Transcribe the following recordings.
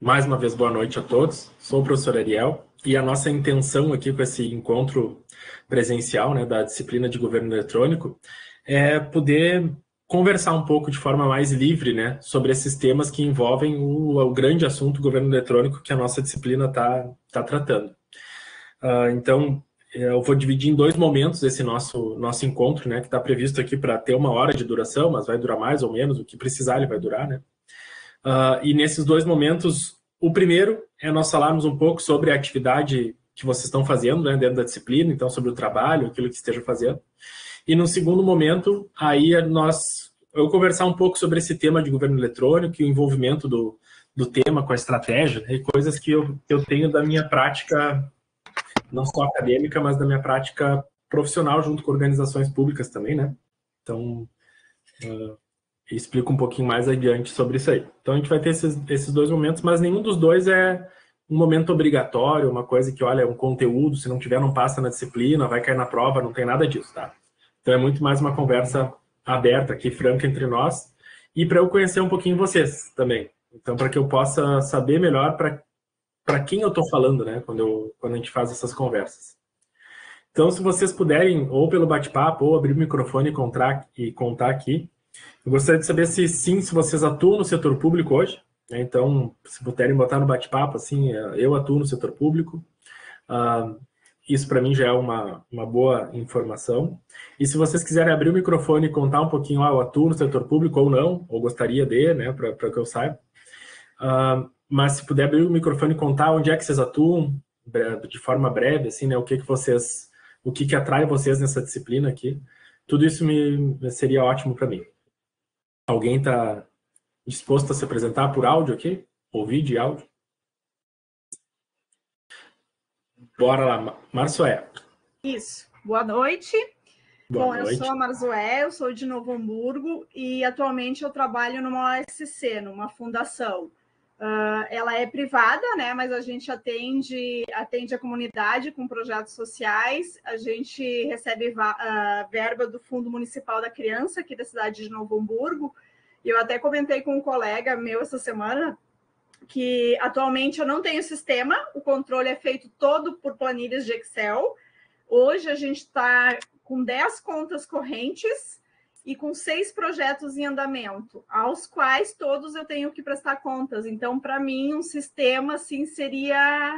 Mais uma vez, boa noite a todos. Sou o professor Ariel e a nossa intenção aqui com esse encontro presencial, né, da disciplina de governo eletrônico é poder conversar um pouco de forma mais livre, né, sobre esses temas que envolvem o grande assunto governo eletrônico que a nossa disciplina tá tratando. Então, eu vou dividir em dois momentos esse nosso encontro, né, que está previsto aqui para ter 1 hora de duração, mas vai durar mais ou menos, o que precisar ele vai durar, né? E nesses dois momentos, o primeiro é nós falarmos um pouco sobre a atividade que vocês estão fazendo, né, dentro da disciplina, então sobre o trabalho, aquilo que estejam fazendo. E no segundo momento, aí eu conversar um pouco sobre esse tema de governo eletrônico e o envolvimento do tema com a estratégia, né, e coisas que eu tenho da minha prática, não só acadêmica, mas da minha prática profissional junto com organizações públicas também, né? Então, explico um pouquinho mais adiante sobre isso aí. Então a gente vai ter esses dois momentos, mas nenhum dos dois é um momento obrigatório, uma coisa que, olha, é um conteúdo, se não tiver, não passa na disciplina, vai cair na prova, não tem nada disso, tá? Então é muito mais uma conversa aberta aqui, franca entre nós, e para eu conhecer um pouquinho vocês também. Então, para que eu possa saber melhor para quem eu estou falando, né, quando a gente faz essas conversas. Então, se vocês puderem, ou pelo bate-papo, ou abrir o microfone e contar aqui. Eu gostaria de saber se vocês atuam no setor público hoje, né? Então, se puderem botar no bate-papo, assim, eu atuo no setor público. Isso para mim já é uma boa informação. E se vocês quiserem abrir o microfone e contar um pouquinho, eu atuo no setor público ou não, ou gostaria de, né, para que eu saiba. Mas se puder abrir o microfone e contar onde é que vocês atuam, de forma breve, assim, né, o que atrai vocês nessa disciplina aqui, tudo isso seria ótimo para mim. Alguém está disposto a se apresentar por áudio aqui? Ou vídeo e áudio? Bora lá, Marzoé. Isso. Boa noite. Boa noite. Eu sou a Marzoé, eu sou de Novo Hamburgo e atualmente eu trabalho numa OSC, numa fundação. Ela é privada, né? Mas a gente atende a comunidade com projetos sociais. A gente recebe verba do Fundo Municipal da Criança aqui da cidade de Novo Hamburgo. E eu até comentei com um colega meu essa semana que atualmente eu não tenho sistema, o controle é feito todo por planilhas de Excel. Hoje a gente está com 10 contas correntes e com 6 projetos em andamento, aos quais todos eu tenho que prestar contas. Então, para mim, um sistema assim seria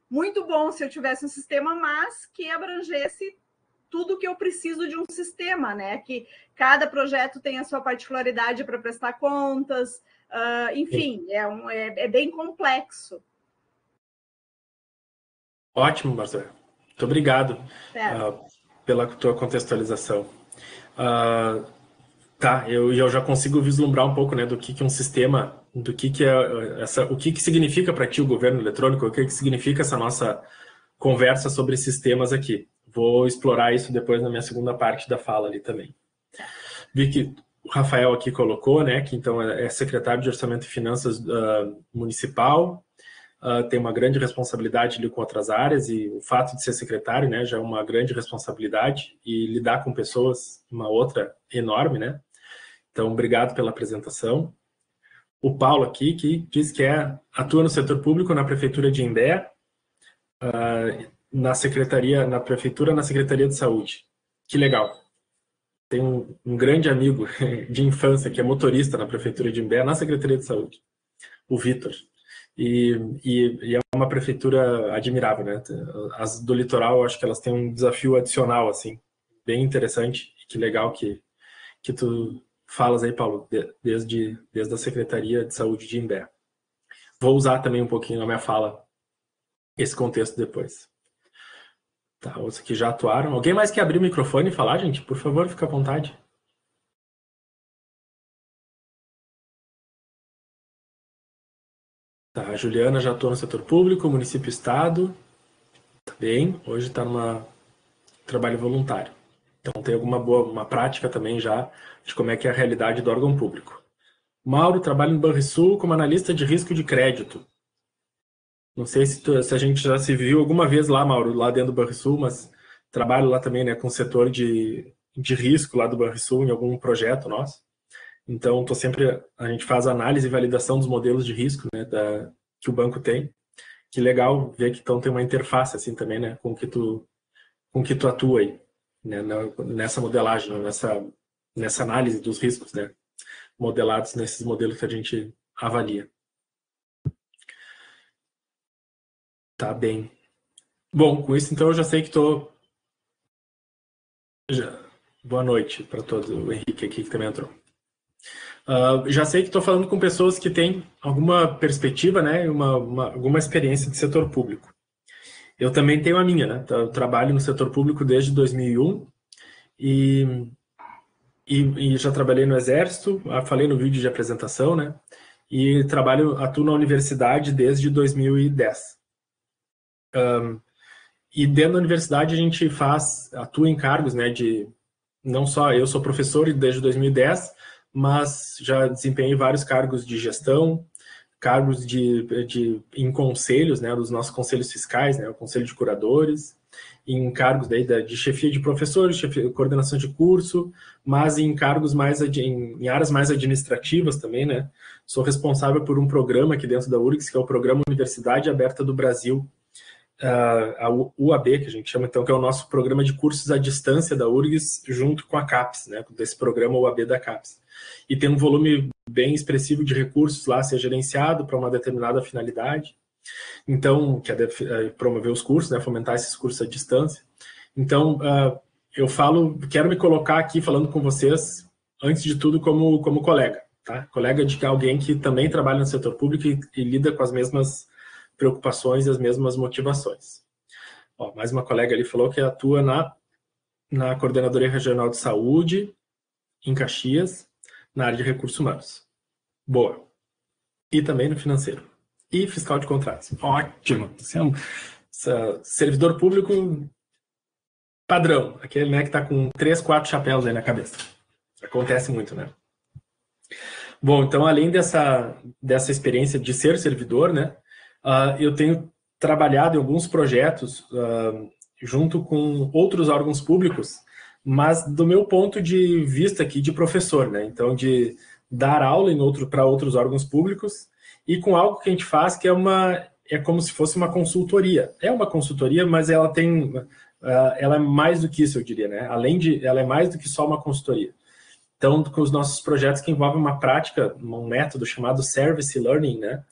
muito bom se eu tivesse um sistema, mas que abrangesse tudo que eu preciso de um sistema, né? Que cada projeto tem a sua particularidade para prestar contas, enfim, é bem complexo. Ótimo, Marcelo. Muito obrigado pela tua contextualização. Tá, eu já consigo vislumbrar um pouco, né, do que é um sistema, do que é o que significa para ti o governo eletrônico, o que significa essa nossa conversa sobre sistemas aqui. Vou explorar isso depois na minha segunda parte da fala ali também. Vi que o Rafael aqui colocou, né, que então é secretário de Orçamento e Finanças municipal, tem uma grande responsabilidade ali com outras áreas e o fato de ser secretário, né, já é uma grande responsabilidade e lidar com pessoas, uma outra enorme, né. Então, obrigado pela apresentação. O Paulo aqui, que diz que atua no setor público na Prefeitura de Imbé, na Prefeitura, na Secretaria de Saúde. Que legal. Tem um grande amigo de infância que é motorista na Prefeitura de Imbé, na Secretaria de Saúde, o Vitor. E é uma prefeitura admirável, né? As do litoral, eu acho que elas têm um desafio adicional, assim, bem interessante. E que legal que tu falas aí, Paulo, desde a Secretaria de Saúde de Imbé. Vou usar também um pouquinho na minha fala esse contexto depois. Tá, os que já atuaram. Alguém mais quer abrir o microfone e falar, gente? Por favor, fica à vontade. Tá, a Juliana já atua no setor público, município e estado. Tá bem, hoje está numa trabalho voluntário. Então tem uma prática também já de como é que é a realidade do órgão público. Mauro trabalha no Banrisul como analista de risco de crédito. Não sei se a gente já se viu alguma vez lá, Mauro, lá dentro do Banrisul, mas trabalho lá também, né, com o setor de risco lá do Banrisul em algum projeto nosso. Então, a gente faz análise e validação dos modelos de risco, né, que o banco tem. Que legal ver que então tem uma interface assim também, né, com que tu atua aí, né, nessa modelagem, nessa análise dos riscos, né, modelados nesses modelos que a gente avalia. Tá bem. Bom, com isso então eu já sei que boa noite para todos, o Henrique aqui que também entrou. Já sei que estou falando com pessoas que têm alguma perspectiva, né, alguma experiência de setor público. Eu também tenho a minha, né? Eu trabalho no setor público desde 2001 e já trabalhei no Exército, falei no vídeo de apresentação, né? E atuo na universidade desde 2010. E dentro da universidade a gente atua em cargos, né? Não só eu sou professor desde 2010, mas já desempenhei vários cargos de gestão, cargos em conselhos, né, dos nossos conselhos fiscais, né, o conselho de curadores, em cargos daí de chefia de professores, coordenação de curso, mas em cargos em áreas mais administrativas também, né. Sou responsável por um programa aqui dentro da URGS, que é o Programa Universidade Aberta do Brasil, a UAB, que a gente chama, então, que é o nosso programa de cursos à distância da URGS, junto com a CAPES, né, desse programa UAB da CAPES. E tem um volume bem expressivo de recursos lá a ser gerenciado para uma determinada finalidade. Então, que é promover os cursos, né, fomentar esses cursos à distância. Então, eu quero me colocar aqui falando com vocês, antes de tudo, como colega, tá? Colega de alguém que também trabalha no setor público e lida com as mesmas preocupações e as mesmas motivações. Ó, mais uma colega ali falou que atua na Coordenadoria Regional de Saúde, em Caxias, na área de recursos humanos. Boa. E também no financeiro. E fiscal de contratos. Ótimo. Você é um servidor público padrão. Aquele, né, que está com 3, 4 chapéus aí na cabeça. Acontece muito, né? Bom, então, além dessa experiência de ser servidor, né, eu tenho trabalhado em alguns projetos junto com outros órgãos públicos, mas do meu ponto de vista aqui de professor, né? Então, de dar aula para outros órgãos públicos e com algo que a gente faz que é como se fosse uma consultoria. É uma consultoria, mas ela é mais do que isso, eu diria, né? Ela é mais do que só uma consultoria. Então, com os nossos projetos que envolvem uma prática, um método chamado Service Learning, né?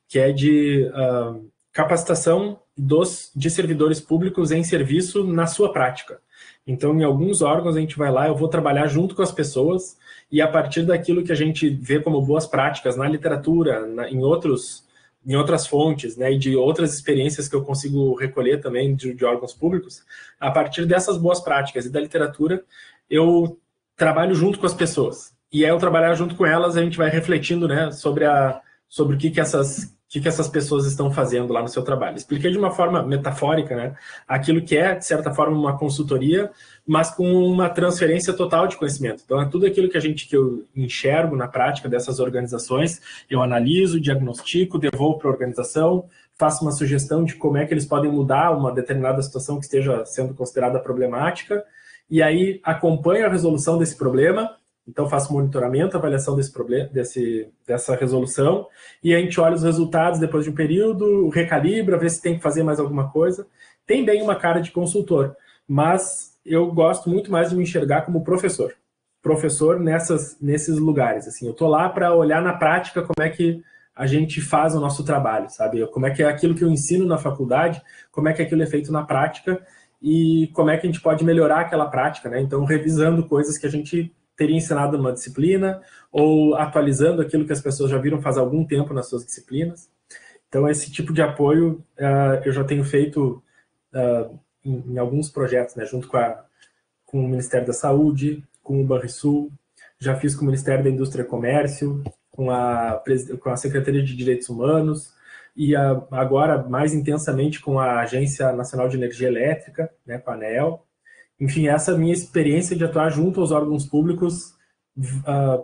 Que é de capacitação de servidores públicos em serviço na sua prática. Então, em alguns órgãos, a gente vai lá, eu vou trabalhar junto com as pessoas e a partir daquilo que a gente vê como boas práticas na literatura, em outras fontes, né, e de outras experiências que eu consigo recolher também de órgãos públicos, a partir dessas boas práticas e da literatura, eu trabalho junto com as pessoas. E aí, eu trabalhar junto com elas, a gente vai refletindo, né, sobre o que essas pessoas estão fazendo lá no seu trabalho. Expliquei de uma forma metafórica, né, aquilo que é, de certa forma, uma consultoria, mas com uma transferência total de conhecimento. Então, é tudo aquilo que eu enxergo na prática dessas organizações, eu analiso, diagnostico, devolvo para a organização, faço uma sugestão de como é que eles podem mudar uma determinada situação que esteja sendo considerada problemática, e aí acompanho a resolução desse problema. Então, faço monitoramento, avaliação dessa resolução, e a gente olha os resultados depois de um período, recalibra, vê se tem que fazer mais alguma coisa. Tem bem uma cara de consultor, mas eu gosto muito mais de me enxergar como professor. Professor nesses lugares. Assim, eu estou lá para olhar na prática como é que a gente faz o nosso trabalho, sabe? Como é que é aquilo que eu ensino na faculdade, como é que aquilo é feito na prática e como é que a gente pode melhorar aquela prática, né? Então, revisando coisas que a gente teria ensinado numa disciplina ou atualizando aquilo que as pessoas já viram faz algum tempo nas suas disciplinas. Então, esse tipo de apoio eu já tenho feito em alguns projetos, né, junto com o Ministério da Saúde, com o Banrisul, já fiz com o Ministério da Indústria e Comércio, com a Secretaria de Direitos Humanos e agora mais intensamente com a Agência Nacional de Energia Elétrica, né, com a ANEEL. Enfim, essa minha experiência de atuar junto aos órgãos públicos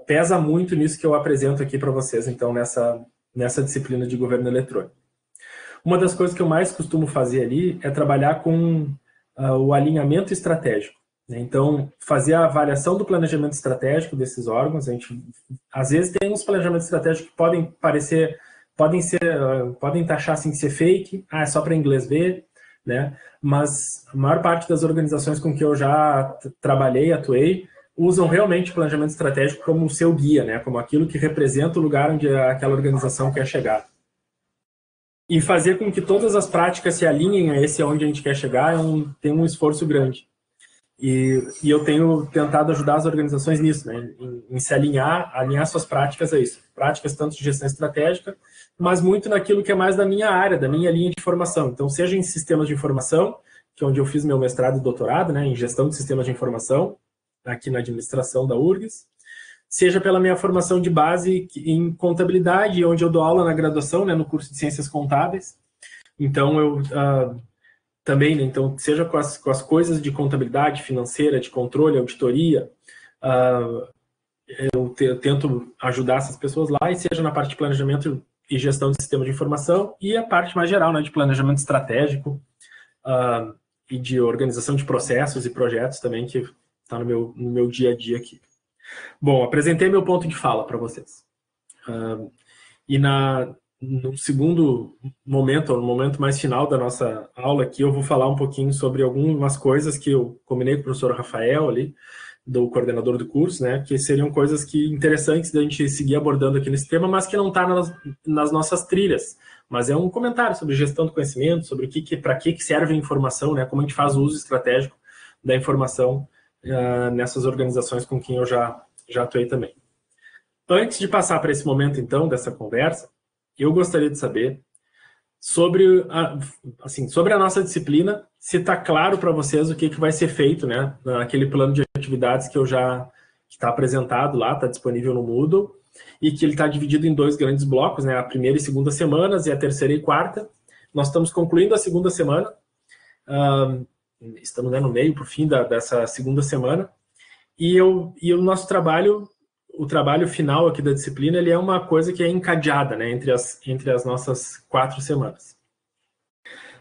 pesa muito nisso que eu apresento aqui para vocês, então, nessa disciplina de governo eletrônico. Uma das coisas que eu mais costumo fazer ali é trabalhar com o alinhamento estratégico. né? Então, fazer a avaliação do planejamento estratégico desses órgãos. A gente, às vezes, tem uns planejamentos estratégicos que podem parecer, podem taxar assim, de ser fake, é só para inglês ver, né? Mas a maior parte das organizações com que eu já trabalhei, atuei, usam realmente o planejamento estratégico como o seu guia, né? Como aquilo que representa o lugar onde aquela organização quer chegar. E fazer com que todas as práticas se alinhem a esse onde a gente quer chegar tem um esforço grande. E eu tenho tentado ajudar as organizações nisso, né? Em se alinhar suas práticas a isso. Práticas tanto de gestão estratégica, mas muito naquilo que é mais da minha área, da minha linha de formação. Então, seja em sistemas de informação, que é onde eu fiz meu mestrado e doutorado, né? Em gestão de sistemas de informação, aqui na administração da URGS, seja pela minha formação de base em contabilidade, onde eu dou aula na graduação, né? No curso de Ciências Contábeis. Então, eu... também, né? Então, seja com as coisas de contabilidade financeira, de controle, auditoria, eu tento ajudar essas pessoas lá, e seja na parte de planejamento e gestão de sistema de informação, e a parte mais geral, né, de planejamento estratégico e de organização de processos e projetos também, que está no meu dia a dia aqui. Bom, apresentei meu ponto de fala para vocês. E no segundo momento, no momento mais final da nossa aula aqui, eu vou falar um pouquinho sobre algumas coisas que eu combinei com o professor Rafael ali, do coordenador do curso, né, que seriam coisas interessantes da gente seguir abordando aqui nesse tema, mas que não está nas nossas trilhas. Mas é um comentário sobre gestão do conhecimento, sobre para que serve a informação, né, como a gente faz o uso estratégico da informação nessas organizações com quem eu já atuei também. Antes de passar para esse momento, então, dessa conversa, eu gostaria de saber sobre a nossa disciplina, se está claro para vocês o que vai ser feito, né, naquele plano de atividades que está apresentado lá, está disponível no Moodle, e que ele está dividido em 2 grandes blocos, né, a primeira e segunda semanas e a terceira e quarta. Nós estamos concluindo a segunda semana, estamos, né, no meio, para o fim dessa segunda semana, e o nosso trabalho, o trabalho final aqui da disciplina, ele é uma coisa que é encadeada, né, entre as nossas 4 semanas.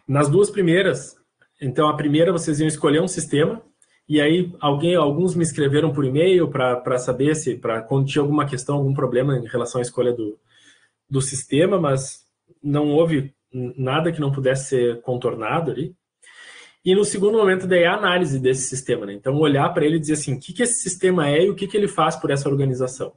Nas 2 primeiras, então a primeira vocês iam escolher um sistema, e aí alguns me escreveram por e-mail para saber quando tinha alguma questão, algum problema em relação à escolha do sistema, mas não houve nada que não pudesse ser contornado ali. E no segundo momento, daí a análise desse sistema, né? Então, olhar para ele e dizer assim, o que esse sistema é e o que ele faz por essa organização.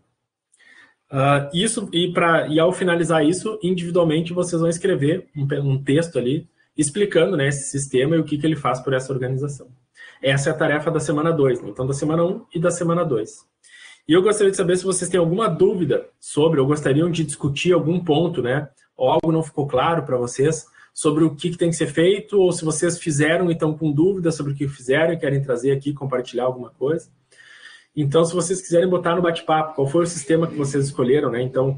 E ao finalizar isso, individualmente, vocês vão escrever um texto ali, explicando, né, esse sistema e o que ele faz por essa organização. Essa é a tarefa da semana 2, né? Então da semana 1 e da semana 2. E eu gostaria de saber se vocês têm alguma dúvida sobre, ou gostariam de discutir algum ponto, né, ou algo não ficou claro para vocês, sobre o que tem que ser feito, ou se vocês fizeram e estão com dúvidas sobre o que fizeram e querem trazer aqui, compartilhar alguma coisa. Então, se vocês quiserem botar no bate-papo qual foi o sistema que vocês escolheram, né? Então,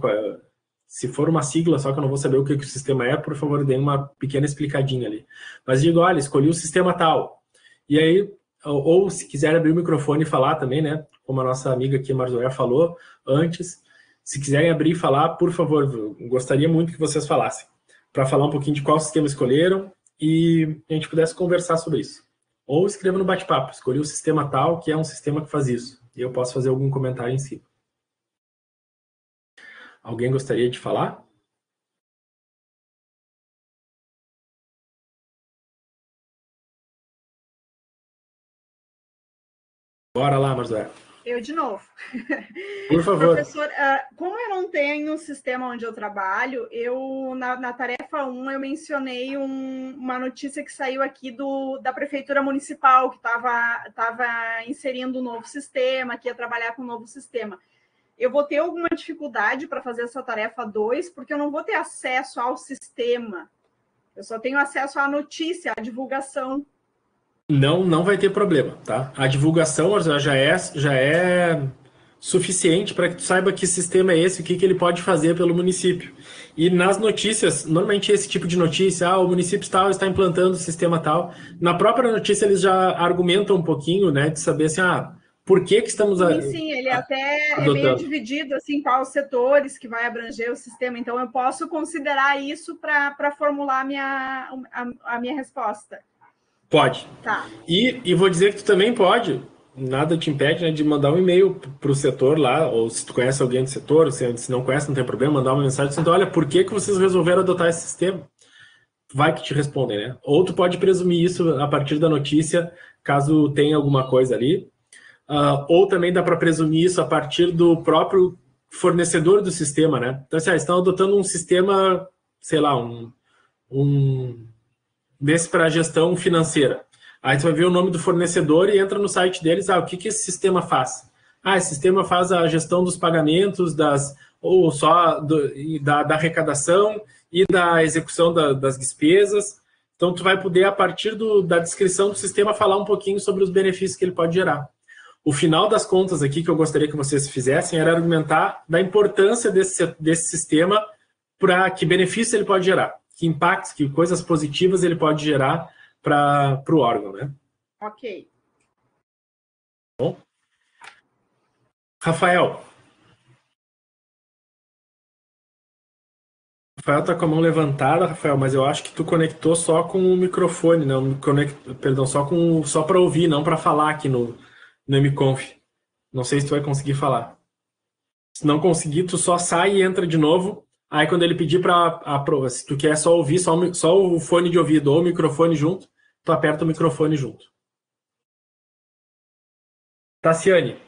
se for uma sigla, só que eu não vou saber o que o sistema é, por favor, deem uma pequena explicadinha ali. Mas digo, olha, escolhi o sistema tal. E aí, ou se quiser abrir o microfone e falar também, né? Como a nossa amiga aqui, Marzoé, falou antes, se quiserem abrir e falar, por favor, eu gostaria muito que vocês falassem, para falar um pouquinho de qual sistema escolheram e a gente pudesse conversar sobre isso. Ou escreva no bate-papo, escolhi o sistema tal, que é um sistema que faz isso. E eu posso fazer algum comentário em cima. Alguém gostaria de falar? Bora lá, Marzoé. Eu de novo. Por favor. Professor, como eu não tenho um sistema onde eu trabalho, na tarefa 1 eu mencionei uma notícia que saiu aqui da Prefeitura Municipal, que estava inserindo um novo sistema, que ia trabalhar com um novo sistema. Eu vou ter alguma dificuldade para fazer essa tarefa 2, porque eu não vou ter acesso ao sistema. Eu só tenho acesso à notícia, à divulgação. Não vai ter problema, tá? A divulgação já é suficiente para que tu saiba que sistema é esse, o que ele pode fazer pelo município. E nas notícias, normalmente esse tipo de notícia, o município tal está implantando o sistema tal, na própria notícia eles já argumentam um pouquinho, né, de saber assim, por que estamos... Sim, ele até é meio dividido, assim, quais os setores que vai abranger o sistema, então eu posso considerar isso para formular a minha resposta. Pode. Tá. E vou dizer que tu também pode, nada te impede, né, de mandar um e-mail para o setor lá, ou se tu conhece alguém do setor, se não conhece, não tem problema, mandar uma mensagem dizendo, olha, por que vocês resolveram adotar esse sistema? Vai que te respondem, né? Ou tu pode presumir isso a partir da notícia, caso tenha alguma coisa ali. Ou também dá para presumir isso a partir do próprio fornecedor do sistema, né? Então, assim, estão adotando um sistema, sei lá, um desse para gestão financeira. Aí você vai ver o nome do fornecedor e entra no site deles, o que esse sistema faz? Esse sistema faz a gestão dos pagamentos, ou só da arrecadação e da execução das despesas. Então, tu vai poder, a partir da descrição do sistema, falar um pouquinho sobre os benefícios que ele pode gerar. O final das contas aqui que eu gostaria que vocês fizessem era argumentar da importância desse sistema para que benefício ele pode gerar, que impactos, que coisas positivas ele pode gerar para o órgão, né? Ok. Bom. Rafael está com a mão levantada, Rafael, mas eu acho que tu conectou só com o microfone, não perdão, só para ouvir, não para falar aqui no MConf. Não sei se tu vai conseguir falar. Se não conseguir, tu só sai e entra de novo. Aí quando ele pedir se tu quer só ouvir só o fone de ouvido ou o microfone junto, tu aperta o microfone junto. Tassiane.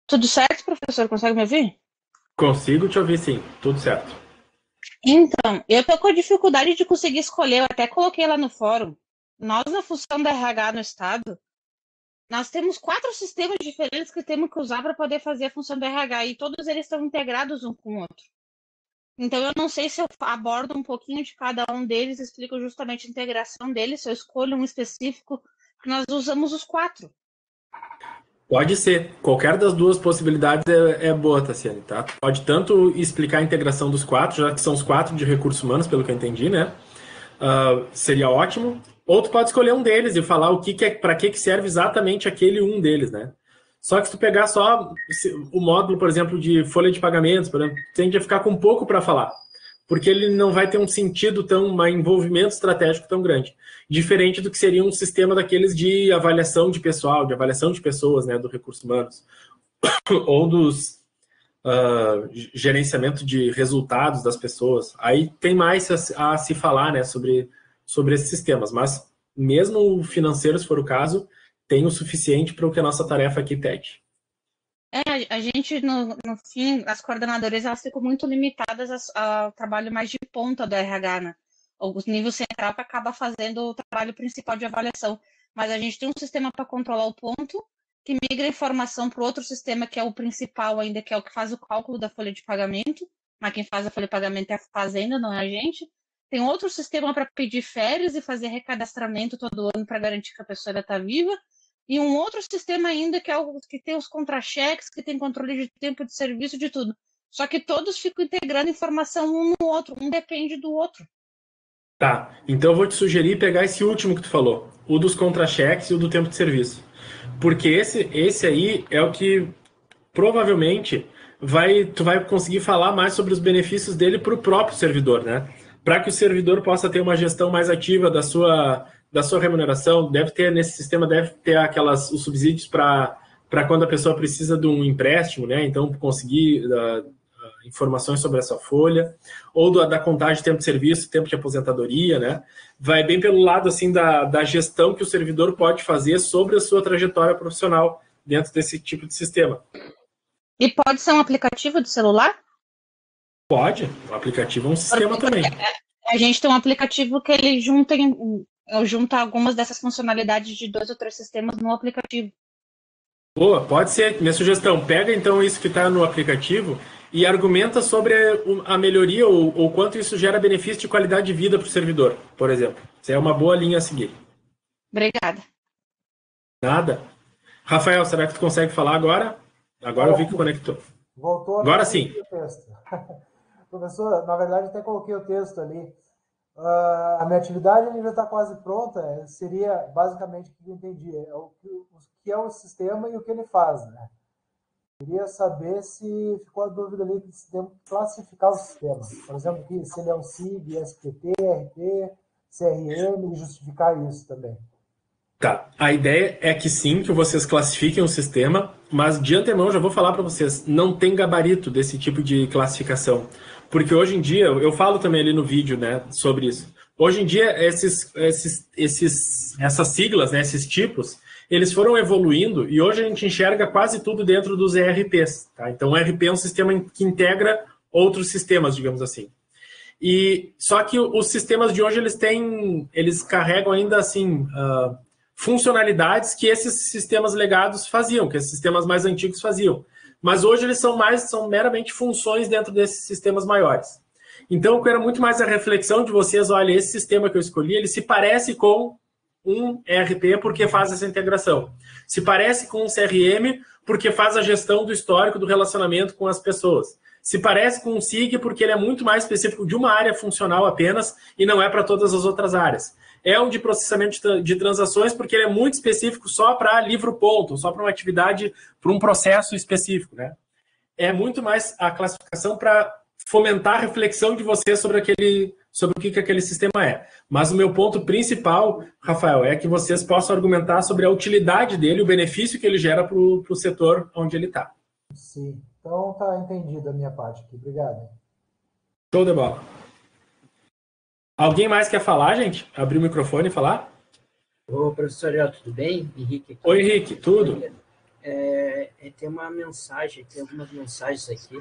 Tudo certo, professor? Consegue me ouvir? Consigo te ouvir, sim. Tudo certo. Então, eu tô com dificuldade de conseguir escolher. Eu até coloquei lá no fórum. Nós, na função da RH no Estado, nós temos 4 sistemas diferentes que temos que usar para poder fazer a função do RH e todos eles estão integrados um com o outro. Então, eu não sei se eu abordo um pouquinho de cada um deles, explico justamente a integração deles, se eu escolho um específico, porque nós usamos os 4. Pode ser. Qualquer das duas possibilidades é boa, Tassiane, tá? Pode tanto explicar a integração dos 4, já que são os 4 de recursos humanos, pelo que eu entendi, né? Seria ótimo. Ou tu pode escolher um deles e falar para que serve exatamente aquele um deles, né? Só que se tu pegar só o módulo, por exemplo, de folha de pagamentos, por exemplo, tende a ficar com pouco para falar, porque ele não vai ter um sentido um envolvimento estratégico tão grande, diferente do que seria um sistema daqueles de avaliação de pessoal, de avaliação de pessoas, né, do recursos humanos, ou dos gerenciamento de resultados das pessoas. Aí tem mais a se falar, né, sobre esses sistemas, mas mesmo o financeiro, se for o caso, tem o suficiente para o que a nossa tarefa aqui pede. A gente, no fim, as coordenadoras, elas ficam muito limitadas ao trabalho mais de ponta do RH, né? O nível central que acaba fazendo o trabalho principal de avaliação. Mas a gente tem um sistema para controlar o ponto, que migra a informação para o outro sistema, que é o principal ainda, que é o que faz o cálculo da folha de pagamento. Mas quem faz a folha de pagamento é a fazenda, não é a gente. Tem outro sistema para pedir férias e fazer recadastramento todo ano para garantir que a pessoa ainda está viva. E um outro sistema ainda que é o que tem os contra-cheques, que tem controle de tempo de serviço, de tudo. Só que todos ficam integrando informação um no outro, um depende do outro. Tá, então eu vou te sugerir pegar esse último que tu falou, o dos contra-cheques e o do tempo de serviço. Porque esse aí é o que provavelmente tu vai conseguir falar mais sobre os benefícios dele para o próprio servidor, né? Para que o servidor possa ter uma gestão mais ativa da sua remuneração, nesse sistema deve ter os subsídios para quando a pessoa precisa de um empréstimo, né? Então conseguir informações sobre essa folha, ou da contagem de tempo de serviço, tempo de aposentadoria, né? Vai bem pelo lado assim da gestão que o servidor pode fazer sobre a sua trajetória profissional dentro desse tipo de sistema. E pode ser um aplicativo de celular? Pode, o aplicativo é um sistema também. A gente tem um aplicativo que ele junta algumas dessas funcionalidades de 2 ou 3 sistemas no aplicativo. Boa, pode ser. Minha sugestão, pega então isso que está no aplicativo e argumenta sobre a melhoria ou quanto isso gera benefício de qualidade de vida para o servidor, por exemplo. Isso é uma boa linha a seguir. Obrigada. Nada. Rafael, será que tu consegue falar agora? Agora eu vi que conectou. Voltou. Agora sim. O texto. Professor, na verdade até coloquei o texto ali. A minha atividade já está quase pronta. Seria basicamente o que eu entendi. O que é o sistema e o que ele faz, né? Queria saber se ficou a dúvida ali de se tem que classificar o sistema. Por exemplo, se ele é um SIG, SPT, RP, CRM, e justificar isso também. Tá, a ideia é que sim, que vocês classifiquem o sistema, mas de antemão já vou falar para vocês, não tem gabarito desse tipo de classificação. Porque hoje em dia, eu falo também ali no vídeo, né, sobre isso. Hoje em dia, essas siglas, né, esses tipos, eles foram evoluindo e hoje a gente enxerga quase tudo dentro dos ERPs. Tá? Então, o ERP é um sistema que integra outros sistemas, digamos assim. E só que os sistemas de hoje eles carregam ainda assim funcionalidades que esses sistemas legados faziam, que esses sistemas mais antigos faziam. Mas hoje eles são meramente funções dentro desses sistemas maiores. Então, eu quero muito mais a reflexão de vocês, olha, esse sistema que eu escolhi, ele se parece com um ERP porque faz essa integração. Se parece com um CRM porque faz a gestão do histórico do relacionamento com as pessoas. Se parece com um SIG porque ele é muito mais específico de uma área funcional apenas e não é para todas as outras áreas. É um de processamento de transações porque ele é muito específico só para livro-ponto, só para uma atividade, para um processo específico. Né? É muito mais a classificação para fomentar a reflexão de vocês sobre o que aquele sistema é. Mas o meu ponto principal, Rafael, é que vocês possam argumentar sobre a utilidade dele, o benefício que ele gera para o setor onde ele está. Sim, então tá entendido a minha parte aqui. Obrigado. Show de bola. Alguém mais quer falar, gente? Abrir o microfone e falar? Ô, professor, tudo bem? Henrique aqui. Oi, Henrique, tudo? Tem uma mensagem, tem algumas mensagens aqui,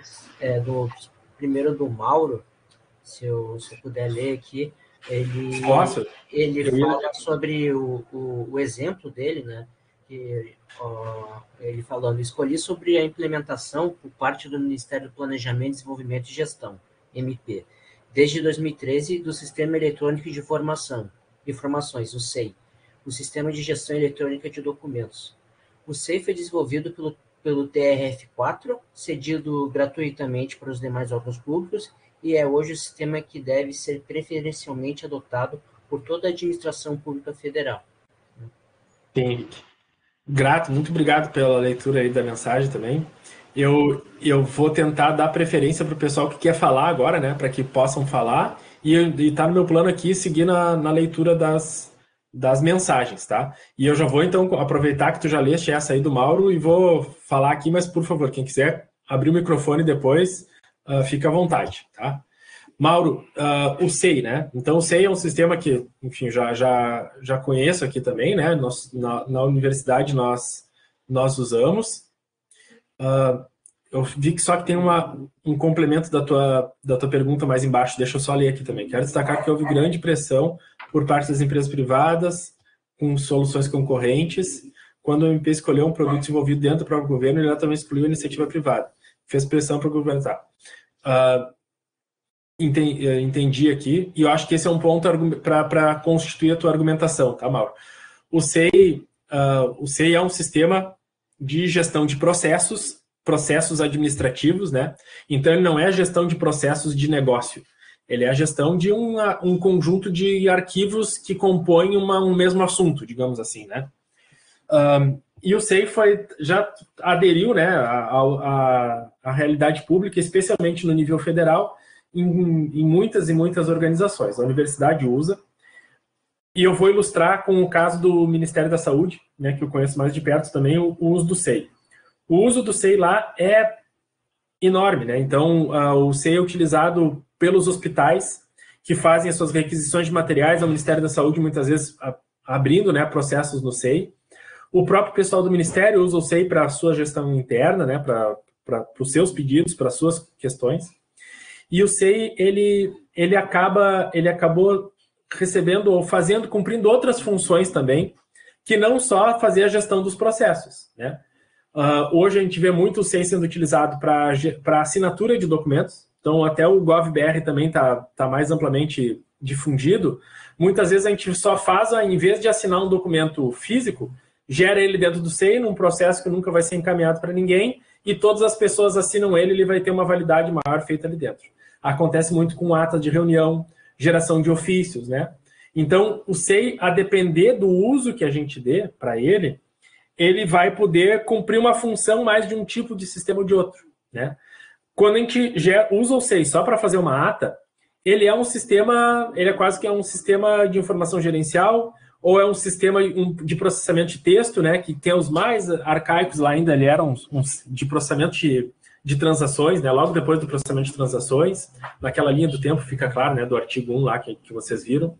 primeiro do Mauro, se eu puder ler aqui, ele fala sobre o exemplo dele, né? Ele falando, escolhi sobre a implementação por parte do Ministério do Planejamento, Desenvolvimento e Gestão, MP, desde 2013, do Sistema Eletrônico de Informações, o SEI, o Sistema de Gestão Eletrônica de Documentos. O SEI foi desenvolvido pelo TRF4, cedido gratuitamente para os demais órgãos públicos, e é hoje o sistema que deve ser preferencialmente adotado por toda a administração pública federal. Sim. Grato, muito obrigado pela leitura aí da mensagem também. Eu vou tentar dar preferência para o pessoal que quer falar agora, né, para que possam falar, e tá no meu plano aqui seguir na leitura das mensagens, tá? E eu já vou, então, aproveitar que tu já leste essa aí do Mauro e vou falar aqui, mas, por favor, quem quiser abrir o microfone depois, fica à vontade, tá? Mauro, o SEI, né? Então, o SEI é um sistema que, enfim, já conheço aqui também, né? Na universidade nós usamos. Eu vi que só que tem um complemento da tua pergunta mais embaixo, deixa eu só ler aqui também. Quero destacar que houve grande pressão por parte das empresas privadas com soluções concorrentes. Quando o MP escolheu um produto desenvolvido dentro do próprio governo, ele também excluiu a iniciativa privada. Fez pressão para o governo. Entendi aqui, e eu acho que esse é um ponto para constituir a tua argumentação, tá, Mauro? O SEI é um sistema de gestão de processos administrativos, né? Então, ele não é a gestão de processos de negócio. Ele é a gestão de um conjunto de arquivos que compõem um mesmo assunto, digamos assim, né? E o SEI já aderiu, né, à realidade pública, especialmente no nível federal, em muitas e muitas organizações. A universidade usa. E eu vou ilustrar com o caso do Ministério da Saúde, né, que eu conheço mais de perto também, o uso do SEI. O uso do SEI lá é enorme, né? Então, o SEI é utilizado pelos hospitais que fazem as suas requisições de materiais ao Ministério da Saúde, muitas vezes abrindo, né, processos no SEI. O próprio pessoal do Ministério usa o SEI para a sua gestão interna, né, para os seus pedidos, para as suas questões. E o SEI, ele acabou recebendo ou cumprindo outras funções também, que não só fazer a gestão dos processos, né? Hoje a gente vê muito o SEI sendo utilizado para assinatura de documentos, então até o GovBR também está mais amplamente difundido. Muitas vezes a gente só faz, em vez de assinar um documento físico, gera ele dentro do SEI, num processo que nunca vai ser encaminhado para ninguém, e todas as pessoas assinam ele vai ter uma validade maior feita ali dentro. Acontece muito com ata de reunião, geração de ofícios, né? Então, o SEI, a depender do uso que a gente dê para ele, ele vai poder cumprir uma função mais de um tipo de sistema ou de outro, né? Quando a gente usa o SEI só para fazer uma ata, ele é um sistema, ele é quase que um sistema de informação gerencial, ou é um sistema de processamento de texto, né? Que tem os mais arcaicos lá ainda, ele era de processamento de transações, né? Logo depois do processamento de transações, naquela linha do tempo, fica claro, né? Do artigo 1 lá que vocês viram.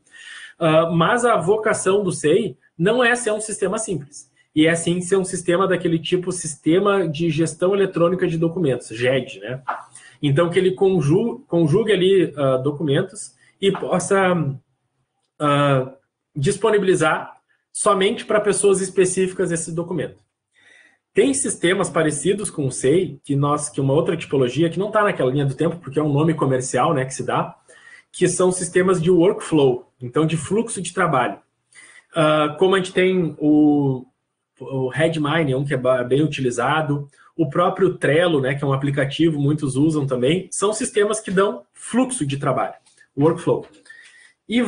Mas a vocação do SEI não é ser um sistema simples, e é sim ser um sistema daquele tipo Sistema de Gestão Eletrônica de Documentos, GED, né? Então, que ele conjugue ali documentos e possa disponibilizar somente para pessoas específicas esse documento. Tem sistemas parecidos com o SEI, que uma outra tipologia, que não está naquela linha do tempo, porque é um nome comercial, né, que se dá, que são sistemas de workflow, então de fluxo de trabalho. Como a gente tem o Redmine, que é bem utilizado, o próprio Trello, né, que é um aplicativo, muitos usam também, são sistemas que dão fluxo de trabalho, workflow. E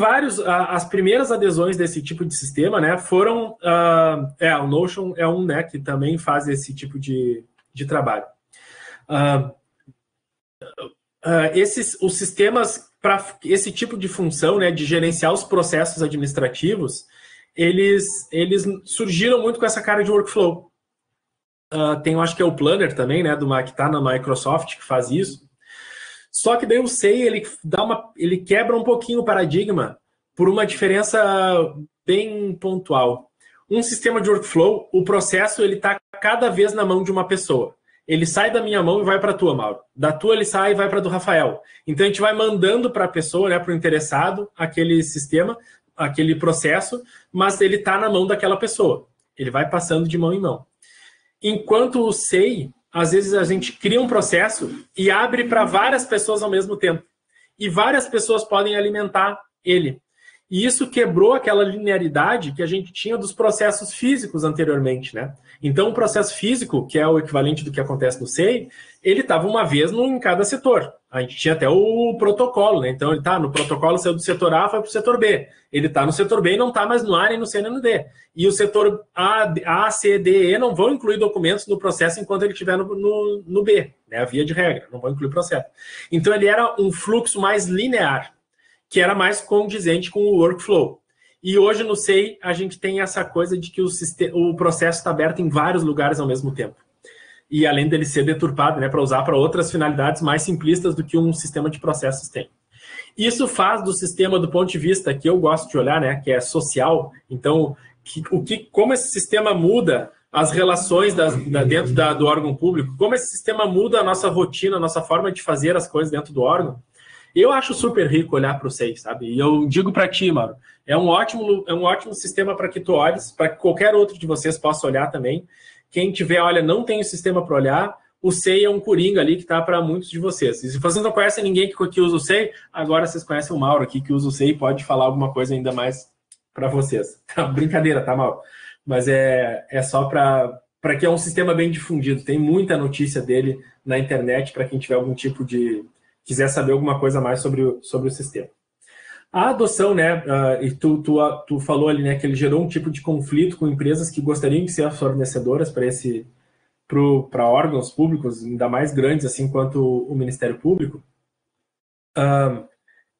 as primeiras adesões desse tipo de sistema, né, foram, o Notion é um, né, que também faz esse tipo de trabalho. Os sistemas para esse tipo de função, né, de gerenciar os processos administrativos, eles surgiram muito com essa cara de workflow. Tem, eu acho que é o Planner também, né, que está na Microsoft, que faz isso. Só que daí o SEI, ele quebra um pouquinho o paradigma por uma diferença bem pontual. Um sistema de workflow, o processo ele está cada vez na mão de uma pessoa. Ele sai da minha mão e vai para a tua, Mauro. Da tua ele sai e vai para a do Rafael. Então a gente vai mandando para a pessoa, né, para o interessado, aquele sistema, aquele processo, mas ele está na mão daquela pessoa. Ele vai passando de mão em mão. Enquanto o SEI, às vezes a gente cria um processo e abre para várias pessoas ao mesmo tempo. E várias pessoas podem alimentar ele. E isso quebrou aquela linearidade que a gente tinha dos processos físicos anteriormente, né? Então, o processo físico, que é o equivalente do que acontece no SEI, ele estava uma vez em cada setor. A gente tinha até o protocolo, né? Então, ele está no protocolo, saiu do setor A, foi para o setor B. Ele está no setor B e não está mais no A, nem no C, nem no D. E o setor A, C, D, E não vão incluir documentos no processo enquanto ele estiver no B, né? A via de regra, não vão incluir processo. Então, ele era um fluxo mais linear, que era mais condizente com o workflow. E hoje no SEI a gente tem essa coisa de que o processo está aberto em vários lugares ao mesmo tempo. E além dele ser deturpado, né, para usar para outras finalidades mais simplistas do que um sistema de processos tem. Isso faz do sistema, do ponto de vista que eu gosto de olhar, né, que é social, então, como esse sistema muda as relações dentro do órgão público, como esse sistema muda a nossa rotina, a nossa forma de fazer as coisas dentro do órgão. Eu acho super rico olhar para o SEI, sabe? E eu digo para ti, Mauro, é um ótimo sistema para que tu olhes, para que qualquer outro de vocês possa olhar também. Quem tiver, olha, não tem o sistema para olhar, o SEI é um coringa ali que está para muitos de vocês. E se vocês não conhecem ninguém que usa o SEI, agora vocês conhecem o Mauro aqui, que usa o SEI e pode falar alguma coisa ainda mais para vocês. Brincadeira, tá, Mauro? Mas é só para que é um sistema bem difundido. Tem muita notícia dele na internet para quem tiver algum tipo de... quiser saber alguma coisa mais sobre o sistema. A adoção, né, e tu falou ali, né, que ele gerou um tipo de conflito com empresas que gostariam de ser as fornecedoras para órgãos públicos, ainda mais grandes assim quanto o Ministério Público.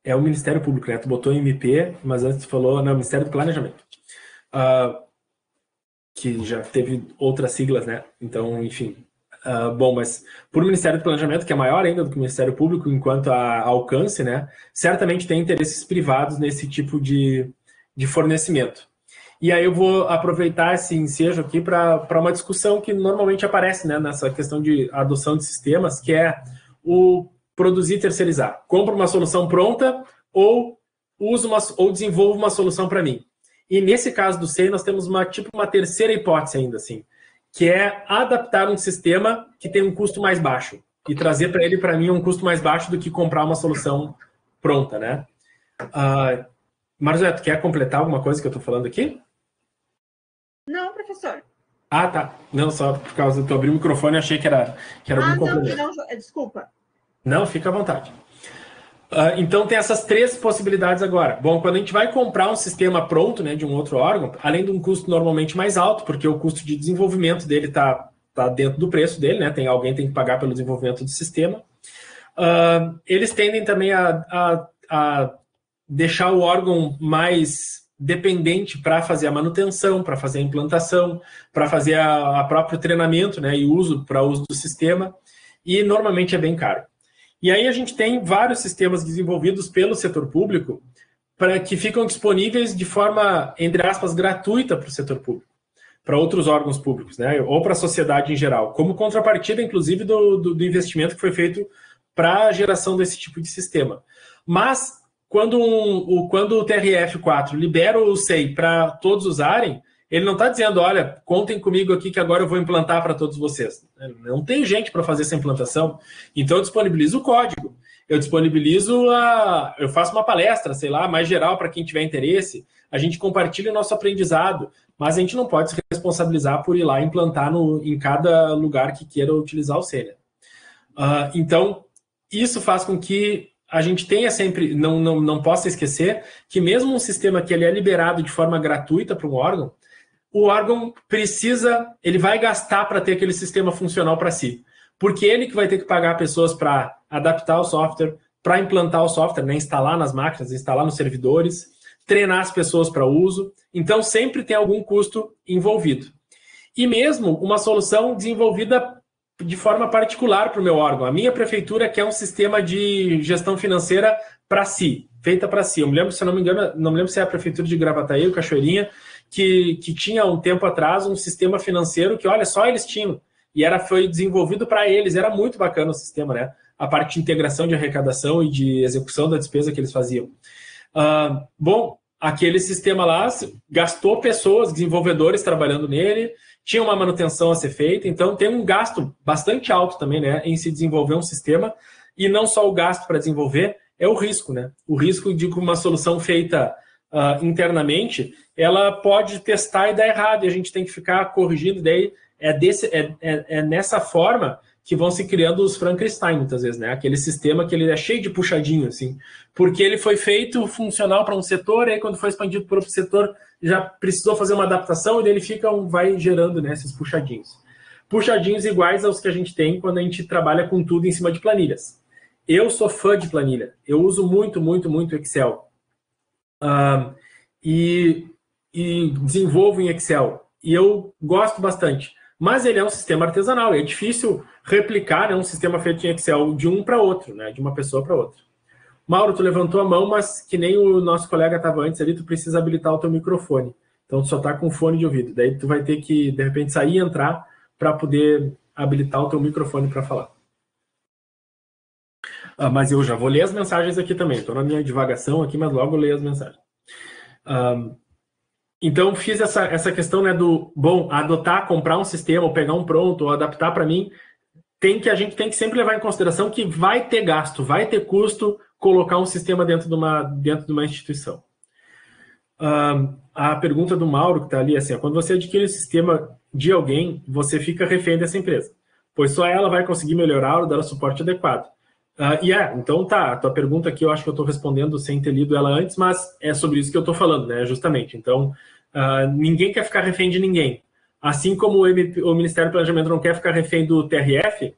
É o Ministério Público, né? Tu botou MP, mas antes tu falou, não, Ministério do Planejamento. Que já teve outras siglas, né? Então, enfim... bom, mas por Ministério do Planejamento, que é maior ainda do que o Ministério Público, enquanto a alcance, né, certamente tem interesses privados nesse tipo de fornecimento. E aí eu vou aproveitar esse ensejo aqui para uma discussão que normalmente aparece, né, nessa questão de adoção de sistemas, que é o produzir e terceirizar. Compro uma solução pronta ou desenvolvo uma solução para mim. E nesse caso do SEI, nós temos uma terceira hipótese ainda, assim, que é adaptar um sistema que tem um custo mais baixo e trazer para mim, um custo mais baixo do que comprar uma solução pronta, né? Marjorie, tu quer completar alguma coisa que eu estou falando aqui? Não, professor. Ah, tá. Não, só por causa de tu abrir o microfone, achei que era algum complemento. Não, desculpa. Não, fica à vontade. Então tem essas 3 possibilidades agora. Bom, quando a gente vai comprar um sistema pronto, né, de um outro órgão, além de um custo normalmente mais alto, porque o custo de desenvolvimento dele está dentro do preço dele, né, alguém tem que pagar pelo desenvolvimento do sistema, eles tendem também a deixar o órgão mais dependente para fazer a manutenção, para fazer a implantação, para fazer a próprio treinamento, né, e uso do sistema, e normalmente é bem caro. E aí a gente tem vários sistemas desenvolvidos pelo setor público que ficam disponíveis de forma, entre aspas, gratuita para o setor público, para outros órgãos públicos, né, ou para a sociedade em geral, como contrapartida, inclusive, do investimento que foi feito para a geração desse tipo de sistema. Mas, quando o TRF4 libera o SEI para todos usarem, ele não está dizendo, olha, contem comigo aqui que agora eu vou implantar para todos vocês. Não tem gente para fazer essa implantação. Então, eu disponibilizo o código. Eu disponibilizo eu faço uma palestra, sei lá, mais geral para quem tiver interesse. A gente compartilha o nosso aprendizado, mas a gente não pode se responsabilizar por ir lá e implantar em cada lugar que queira utilizar o SEI. Então, isso faz com que a gente tenha sempre, não possa esquecer, que mesmo um sistema que ele é liberado de forma gratuita para um órgão, o órgão ele vai gastar para ter aquele sistema funcional para si. Porque ele que vai ter que pagar pessoas para adaptar o software, para implantar o software, né, instalar nas máquinas, instalar nos servidores, treinar as pessoas para uso. Então, sempre tem algum custo envolvido. E mesmo uma solução desenvolvida de forma particular para o meu órgão. A minha prefeitura quer um sistema de gestão financeira para si, feita para si. Eu me lembro, se eu não me engano, não me lembro se é a prefeitura de Gravataí ou Cachoeirinha, que tinha um tempo atrás um sistema financeiro que, olha, só eles tinham. E foi desenvolvido para eles. Era muito bacana o sistema, né? A parte de integração de arrecadação e de execução da despesa que eles faziam. Bom, aquele sistema lá gastou pessoas, desenvolvedores trabalhando nele, tinha uma manutenção a ser feita, então tem um gasto bastante alto também, né, em se desenvolver um sistema, e não só o gasto para desenvolver, é o risco, né? O risco de que uma solução feita internamente, ela pode testar e dar errado, e a gente tem que ficar corrigindo, daí é nessa forma que vão se criando os Frankenstein, muitas vezes, né? Aquele sistema que ele é cheio de puxadinho, assim, porque ele foi feito funcional para um setor, e aí quando foi expandido para outro setor, já precisou fazer uma adaptação, e daí ele vai gerando, né, esses puxadinhos. Puxadinhos iguais aos que a gente tem quando a gente trabalha com tudo em cima de planilhas. Eu sou fã de planilha. Eu uso muito, muito, muito Excel. E desenvolvo em Excel. E eu gosto bastante. Mas ele é um sistema artesanal. É difícil replicar, né, um sistema feito em Excel de um para outro, né, de uma pessoa para outra. Mauro, tu levantou a mão, mas que nem o nosso colega estava antes ali, tu precisa habilitar o teu microfone. Então, tu só está com fone de ouvido. Daí tu vai ter que, de repente, sair e entrar para poder habilitar o teu microfone para falar. Mas eu já vou ler as mensagens aqui também. Estou na minha divagação aqui, mas logo eu leio as mensagens. Então, fiz essa questão, né, adotar, comprar um sistema, ou pegar um pronto, ou adaptar para mim. A gente tem que sempre levar em consideração que vai ter gasto, vai ter custo colocar um sistema dentro de uma instituição. A pergunta do Mauro, que está ali, assim, quando você adquire o sistema de alguém, você fica refém dessa empresa, pois só ela vai conseguir melhorar ou dar o suporte adequado. Então tá, a tua pergunta aqui eu acho que eu estou respondendo sem ter lido ela antes, mas é sobre isso que eu estou falando, né, justamente. Então, ninguém quer ficar refém de ninguém. Assim como o Ministério do Planejamento não quer ficar refém do TRF,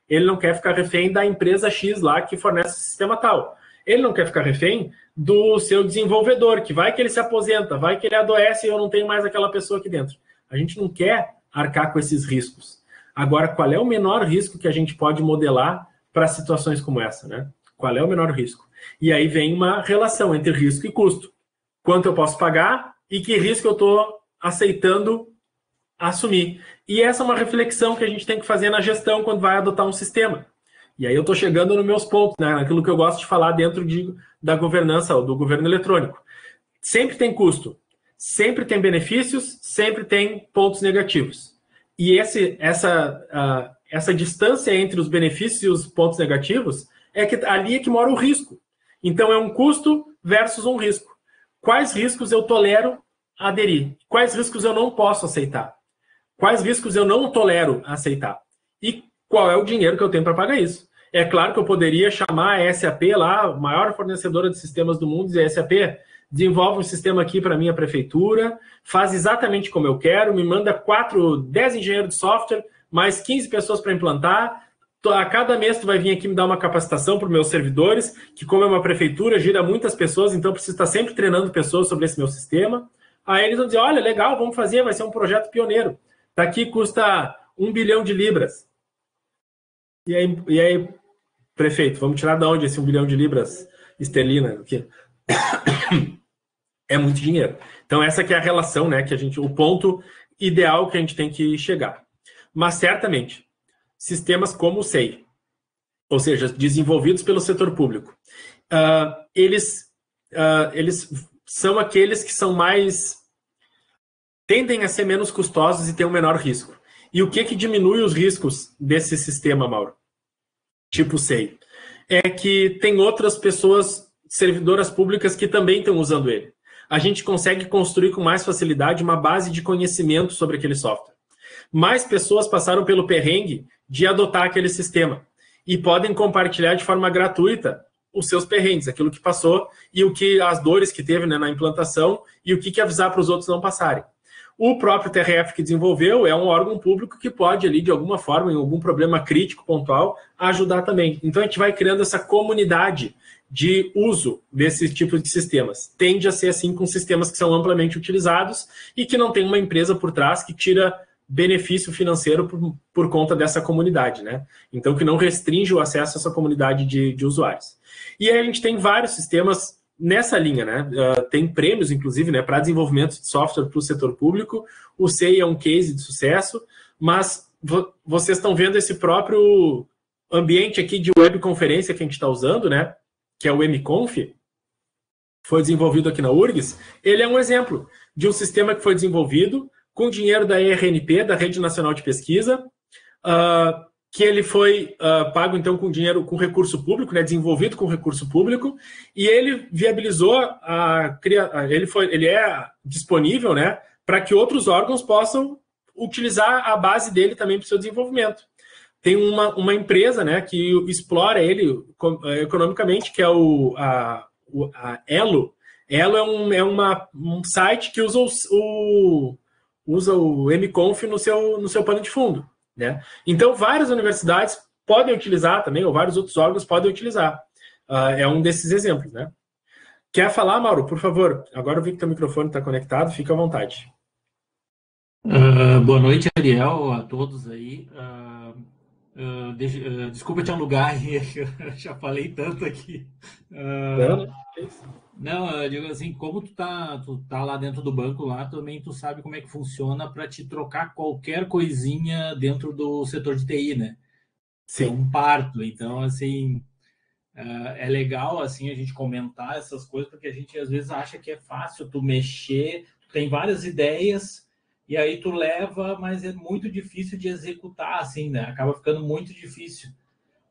ele não quer ficar refém da empresa X lá que fornece o sistema tal. Ele não quer ficar refém do seu desenvolvedor, que vai que ele se aposenta, vai que ele adoece e eu não tenho mais aquela pessoa aqui dentro. A gente não quer arcar com esses riscos. Agora, qual é o menor risco que a gente pode modelar para situações como essa, né? Qual é o menor risco? E aí vem uma relação entre risco e custo. Quanto eu posso pagar e que risco eu estou aceitando assumir. E essa é uma reflexão que a gente tem que fazer na gestão quando vai adotar um sistema. E aí eu estou chegando nos meus pontos, né? Aquilo que eu gosto de falar dentro da governança, ou do governo eletrônico. Sempre tem custo, sempre tem benefícios, sempre tem pontos negativos. E essa distância entre os benefícios e os pontos negativos ali é que mora o risco. Então é um custo versus um risco. Quais riscos eu tolero aderir? Quais riscos eu não posso aceitar? Quais riscos eu não tolero aceitar? E qual é o dinheiro que eu tenho para pagar isso? É claro que eu poderia chamar a SAP lá, a maior fornecedora de sistemas do mundo, e dizer, SAP, desenvolve um sistema aqui para a minha prefeitura, faz exatamente como eu quero, me manda 10 engenheiros de software, mais 15 pessoas para implantar. A cada mês tu vai vir aqui me dar uma capacitação para os meus servidores, que como é uma prefeitura, gira muitas pessoas, então eu preciso estar sempre treinando pessoas sobre esse meu sistema. Aí eles vão dizer, olha, legal, vamos fazer, vai ser um projeto pioneiro. Tá aqui, custa 1 bilhão de libras. E aí, prefeito, vamos tirar de onde esse 1 bilhão de libras esterlina? Aqui? É muito dinheiro. Então, essa que é a relação, né, o ponto ideal que a gente tem que chegar. Mas, certamente, sistemas como o SEI, ou seja, desenvolvidos pelo setor público, eles são aqueles que tendem a ser menos custosos e ter um menor risco. E o que diminui os riscos desse sistema, Mauro? Tipo SEI. É que tem outras pessoas, servidoras públicas, que também estão usando ele. A gente consegue construir com mais facilidade uma base de conhecimento sobre aquele software. Mais pessoas passaram pelo perrengue de adotar aquele sistema e podem compartilhar de forma gratuita os seus perrengues, aquilo que passou e as dores que teve, né, na implantação e o que avisar para os outros não passarem. O próprio TRF que desenvolveu é um órgão público que pode ali, de alguma forma, em algum problema crítico, pontual, ajudar também. Então, a gente vai criando essa comunidade de uso desse tipo de sistemas. Tende a ser assim com sistemas que são amplamente utilizados e que não tem uma empresa por trás que tira benefício financeiro por conta dessa comunidade, né? Então, que não restringe o acesso a essa comunidade de usuários. E aí a gente tem vários sistemas nessa linha, né? Tem prêmios, inclusive, né, para desenvolvimento de software para o setor público. O SEI é um case de sucesso, mas vocês estão vendo esse próprio ambiente aqui de webconferência que a gente está usando, né? Que é o MConf, foi desenvolvido aqui na URGS. Ele é um exemplo de um sistema que foi desenvolvido com dinheiro da ERNP, da Rede Nacional de Pesquisa, que ele foi pago, então, com recurso público, né, desenvolvido com recurso público, e ele viabilizou ele é disponível, né, para que outros órgãos possam utilizar a base dele também para o seu desenvolvimento. Tem uma empresa, né, que explora ele economicamente, que é a Elo. Elo é um site que usa o MConf no seu pano de fundo, né? Então, várias universidades podem utilizar também, ou vários outros órgãos podem utilizar. É um desses exemplos, né? Quer falar, Mauro? Por favor. Agora eu vi que teu microfone está conectado, fica à vontade. Boa noite, Ariel, a todos aí. Desculpa te alugar, eu já falei tanto aqui. Não, eu digo assim, como tu tá lá dentro do banco, lá também tu sabe como é que funciona para te trocar qualquer coisinha dentro do setor de TI, né? Sim. É um parto, então, assim, é legal, assim, a gente comentar essas coisas, porque a gente às vezes acha que é fácil tu mexer, tu tem várias ideias, e aí tu leva, mas é muito difícil de executar, assim, né? Acaba ficando muito difícil.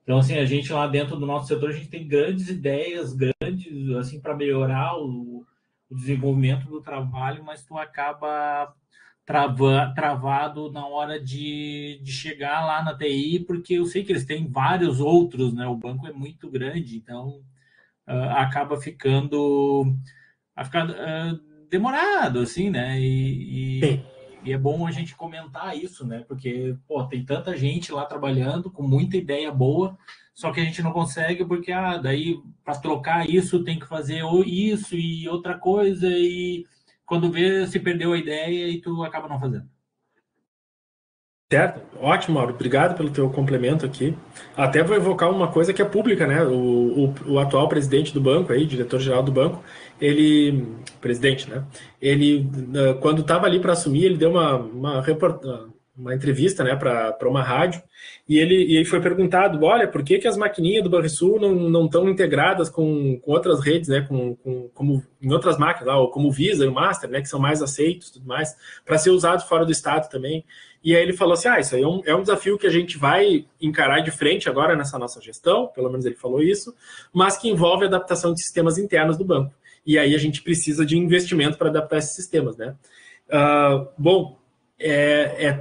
Então, assim, a gente lá dentro do nosso setor, a gente tem grandes ideias, assim, para melhorar o desenvolvimento do trabalho, mas tu acaba travado na hora de chegar lá na TI, porque eu sei que eles têm vários outros, né? O banco é muito grande, então acaba ficando demorado, assim, né? E é bom a gente comentar isso, né? Porque, tem tanta gente lá trabalhando com muita ideia boa, só que a gente não consegue porque, daí, para trocar isso, tem que fazer isso e outra coisa, e quando vê, se perdeu a ideia e tu acaba não fazendo. Certo, ótimo, Mauro. Obrigado pelo teu complemento aqui. Até vou evocar uma coisa que é pública, né? O atual presidente do banco, aí, diretor-geral do banco, presidente, né? Ele, quando estava ali para assumir, ele deu uma entrevista, né, para uma rádio, e ele foi perguntado, olha, por que as maquininhas do Banrisul não estão integradas com outras redes, né, como em outras máquinas, lá, ou como o Visa e o Master, né, que são mais aceitos e tudo mais, para ser usado fora do estado também. E aí ele falou assim, isso aí é um desafio que a gente vai encarar de frente agora nessa nossa gestão, pelo menos ele falou isso, mas que envolve a adaptação de sistemas internos do banco. E aí a gente precisa de investimento para adaptar esses sistemas, né?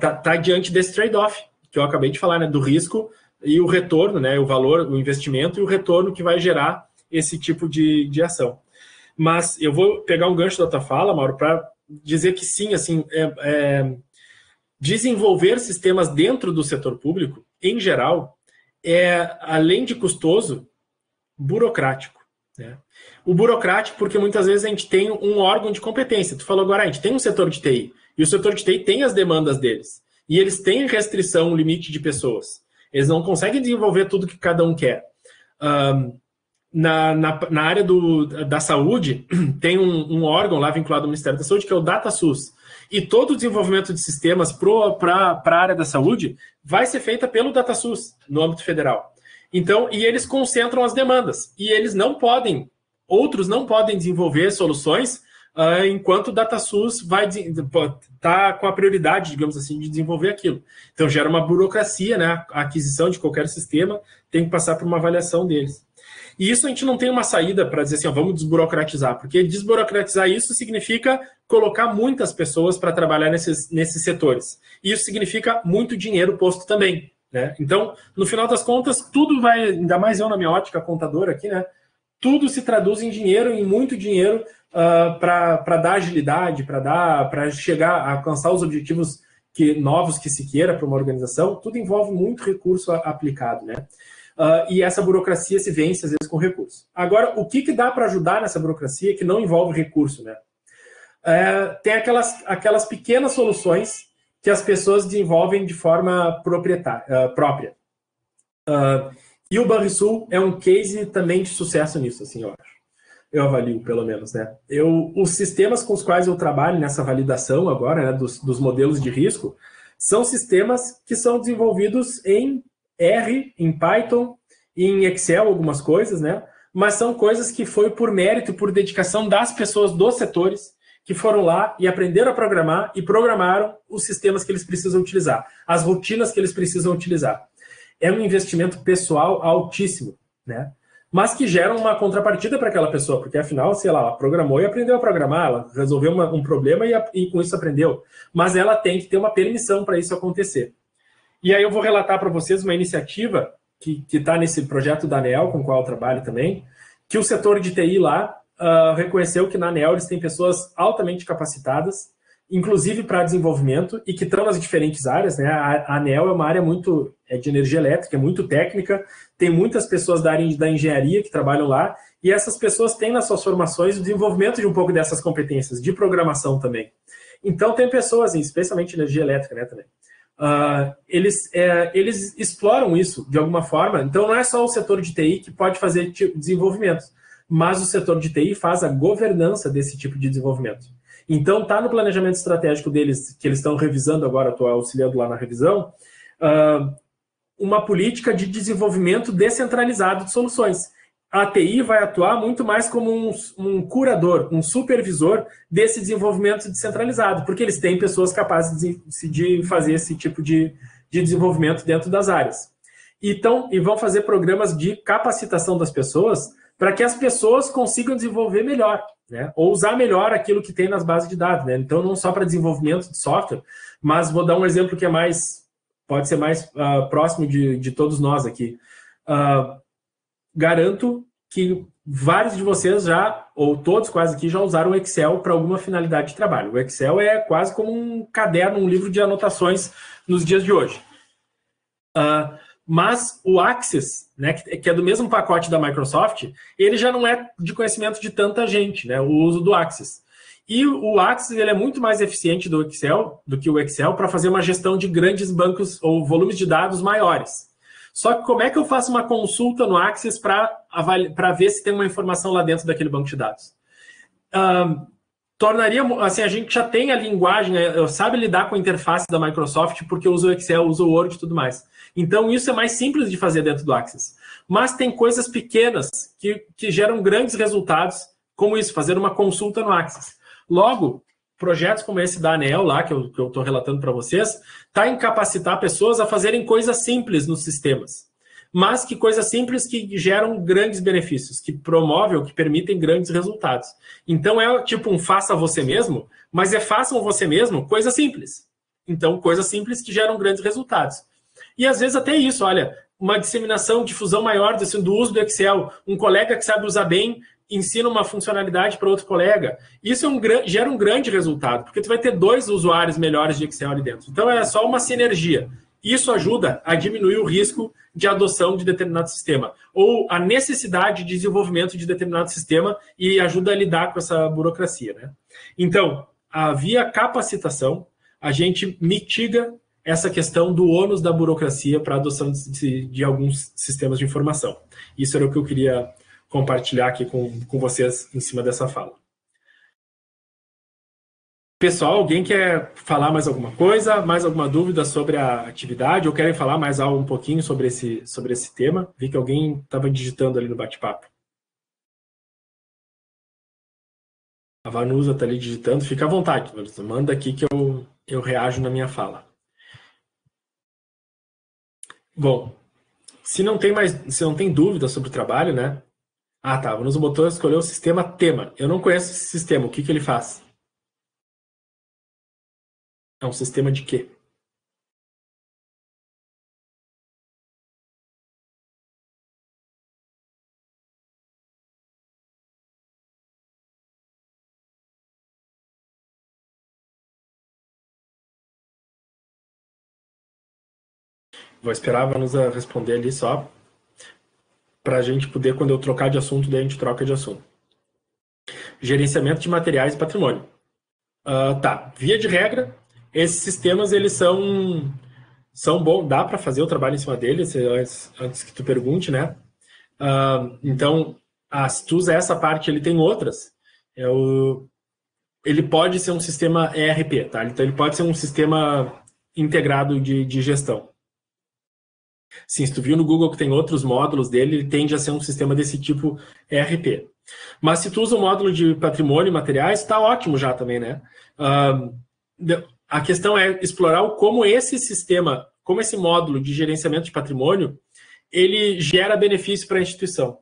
Tá diante desse trade-off que eu acabei de falar, né? Do risco e o retorno, né, o valor, o investimento e o retorno que vai gerar esse tipo de ação. Mas eu vou pegar um gancho da tua fala, Mauro, para dizer que sim, assim, desenvolver sistemas dentro do setor público, em geral, além de custoso, burocrático. Né? O burocrático, porque muitas vezes a gente tem um órgão de competência. Tu falou agora, a gente tem um setor de TI, e o setor de TI tem as demandas deles, e eles têm restrição, um limite de pessoas. Eles não conseguem desenvolver tudo que cada um quer. Na área da saúde, tem um órgão lá vinculado ao Ministério da Saúde, que é o DataSUS. E todo o desenvolvimento de sistemas para a área da saúde vai ser feita pelo DataSUS, no âmbito federal. Então, e eles concentram as demandas. E eles outros não podem desenvolver soluções enquanto o DataSUS tá com a prioridade, digamos assim, de desenvolver aquilo. Então, gera uma burocracia, né? A aquisição de qualquer sistema tem que passar por uma avaliação deles. E isso a gente não tem uma saída para dizer assim, vamos desburocratizar, porque desburocratizar isso significa colocar muitas pessoas para trabalhar nesses setores. E isso significa muito dinheiro posto também. Né? Então, no final das contas, tudo vai, ainda mais eu na minha ótica contadora aqui, né? Tudo se traduz em dinheiro, em muito dinheiro, para dar agilidade, para chegar a alcançar os objetivos novos que se queira para uma organização. Tudo envolve muito recurso aplicado, né? E essa burocracia se vence, às vezes, com recurso. Agora, o que dá para ajudar nessa burocracia que não envolve recurso? Né? Tem aquelas pequenas soluções que as pessoas desenvolvem de forma própria. E o Banrisul é um case também de sucesso nisso, assim, eu acho. Eu avalio, pelo menos. Né? Os sistemas com os quais eu trabalho nessa validação agora, né, dos modelos de risco, são sistemas que são desenvolvidos em R, em Python, em Excel, algumas coisas, né? Mas são coisas que foi por mérito, por dedicação das pessoas dos setores que foram lá e aprenderam a programar e programaram os sistemas que eles precisam utilizar, as rotinas que eles precisam utilizar. É um investimento pessoal altíssimo, né? Mas que gera uma contrapartida para aquela pessoa, porque afinal, sei lá, ela programou e aprendeu a programar, ela resolveu um problema e com isso aprendeu. Mas ela tem que ter uma permissão para isso acontecer. E aí eu vou relatar para vocês uma iniciativa que está nesse projeto da ANEEL, com o qual eu trabalho também, que o setor de TI lá reconheceu que na ANEEL eles têm pessoas altamente capacitadas, inclusive para desenvolvimento, e que estão nas diferentes áreas. Né? A ANEEL é uma área muito de energia elétrica, é muito técnica, tem muitas pessoas da área da engenharia que trabalham lá, e essas pessoas têm nas suas formações o desenvolvimento de um pouco dessas competências, de programação também. Então tem pessoas, especialmente energia elétrica, né, também. Eles exploram isso de alguma forma. Então não é só o setor de TI que pode fazer desenvolvimento, mas o setor de TI faz a governança desse tipo de desenvolvimento. Então está no planejamento estratégico deles, que eles estão revisando agora, estou auxiliando lá na revisão, uma política de desenvolvimento descentralizado de soluções. A TI vai atuar muito mais como um curador, um supervisor desse desenvolvimento descentralizado, porque eles têm pessoas capazes de fazer esse tipo de desenvolvimento dentro das áreas. E vão fazer programas de capacitação das pessoas para que as pessoas consigam desenvolver melhor, né? Ou usar melhor aquilo que tem nas bases de dados. Né? Então, não só para desenvolvimento de software, mas vou dar um exemplo que pode ser mais próximo de todos nós aqui. Garanto que vários de vocês já, ou todos quase aqui, já usaram o Excel para alguma finalidade de trabalho. O Excel é quase como um caderno, um livro de anotações nos dias de hoje. Mas o Access, né, que é do mesmo pacote da Microsoft, ele já não é de conhecimento de tanta gente, né, o uso do Access. E o Access ele é muito mais eficiente do que o Excel para fazer uma gestão de grandes bancos ou volumes de dados maiores. Só que como é que eu faço uma consulta no Access para ver se tem uma informação lá dentro daquele banco de dados? Tornaria, assim, a gente já tem a linguagem, sabe lidar com a interface da Microsoft porque usa o Excel, usa o Word e tudo mais. Então isso é mais simples de fazer dentro do Access. Mas tem coisas pequenas que geram grandes resultados, como isso, fazer uma consulta no Access. Logo, projetos como esse da ANEEL lá, que eu estou relatando para vocês, está em capacitar pessoas a fazerem coisas simples nos sistemas, mas que coisas simples que geram grandes benefícios, que promovem ou que permitem grandes resultados. Então é tipo um faça você mesmo, mas façam você mesmo coisas simples. Então, coisas simples que geram grandes resultados. E às vezes até isso, olha, uma disseminação, difusão maior do uso do Excel. Um colega que sabe usar bem ensina uma funcionalidade para outro colega. Isso gera um grande resultado, porque tu vai ter 2 usuários melhores de Excel ali dentro. Então, é só uma sinergia. Isso ajuda a diminuir o risco de adoção de determinado sistema, ou a necessidade de desenvolvimento de determinado sistema, e ajuda a lidar com essa burocracia, né? Então, via capacitação, a gente mitiga essa questão do ônus da burocracia para a adoção de alguns sistemas de informação. Isso era o que eu queria compartilhar aqui com vocês em cima dessa fala. Pessoal, alguém quer falar mais alguma coisa, mais alguma dúvida sobre a atividade, ou querem falar mais algo um pouquinho sobre esse tema? Vi que alguém estava digitando ali no bate-papo. A Vanusa está ali digitando. Fica à vontade, Vanusa. Manda aqui que eu reajo na minha fala. Bom, se não tem dúvida sobre o trabalho, né? Ah, tá. A Vanusa botou escolher o sistema tema. Eu não conheço esse sistema. O que ele faz? É um sistema de quê? Vou esperar a Vanusa responder ali só, para a gente poder, quando eu trocar de assunto, daí a gente troca de assunto. Gerenciamento de materiais e patrimônio. Tá. Via de regra, esses sistemas, eles são bons, dá para fazer o trabalho em cima deles, antes que tu pergunte, né? Então, se tu usa essa parte, ele tem outras. Ele pode ser um sistema ERP, tá? Então, ele pode ser um sistema integrado de gestão. Sim, se tu viu no Google que tem outros módulos dele, ele tende a ser um sistema desse tipo ERP. Mas se tu usa o módulo de patrimônio e materiais, está ótimo já também, né? A questão é explorar como esse sistema, como esse módulo de gerenciamento de patrimônio, ele gera benefício para a instituição,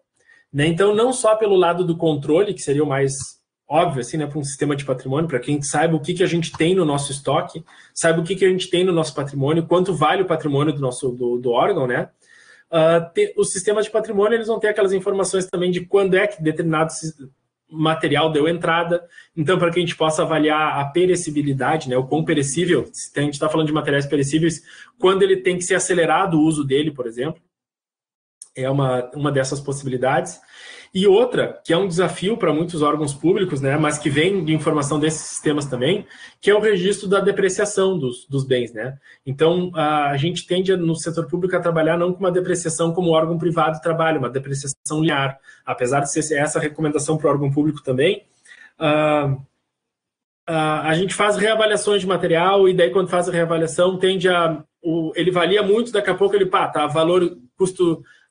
né? Então, não só pelo lado do controle, que seria o mais óbvio, assim, né, para um sistema de patrimônio, para quem saiba o que a gente tem no nosso estoque, saiba o que a gente tem no nosso patrimônio, quanto vale o patrimônio do órgão, né? Os sistemas de patrimônio, eles vão ter aquelas informações também de quando é que determinado material deu entrada. Então, para que a gente possa avaliar a perecibilidade, né, o quão perecível, se a gente está falando de materiais perecíveis, quando ele tem que ser acelerado o uso dele, por exemplo. É uma dessas possibilidades. E outra, que é um desafio para muitos órgãos públicos, né, mas que vem de informação desses sistemas também, que é o registro da depreciação dos bens, né? Então, a gente tende no setor público a trabalhar não com uma depreciação como o órgão privado trabalha, uma depreciação linear. Apesar de ser essa recomendação para o órgão público também, a gente faz reavaliações de material, e daí quando faz a reavaliação, ele valia muito, daqui a pouco ele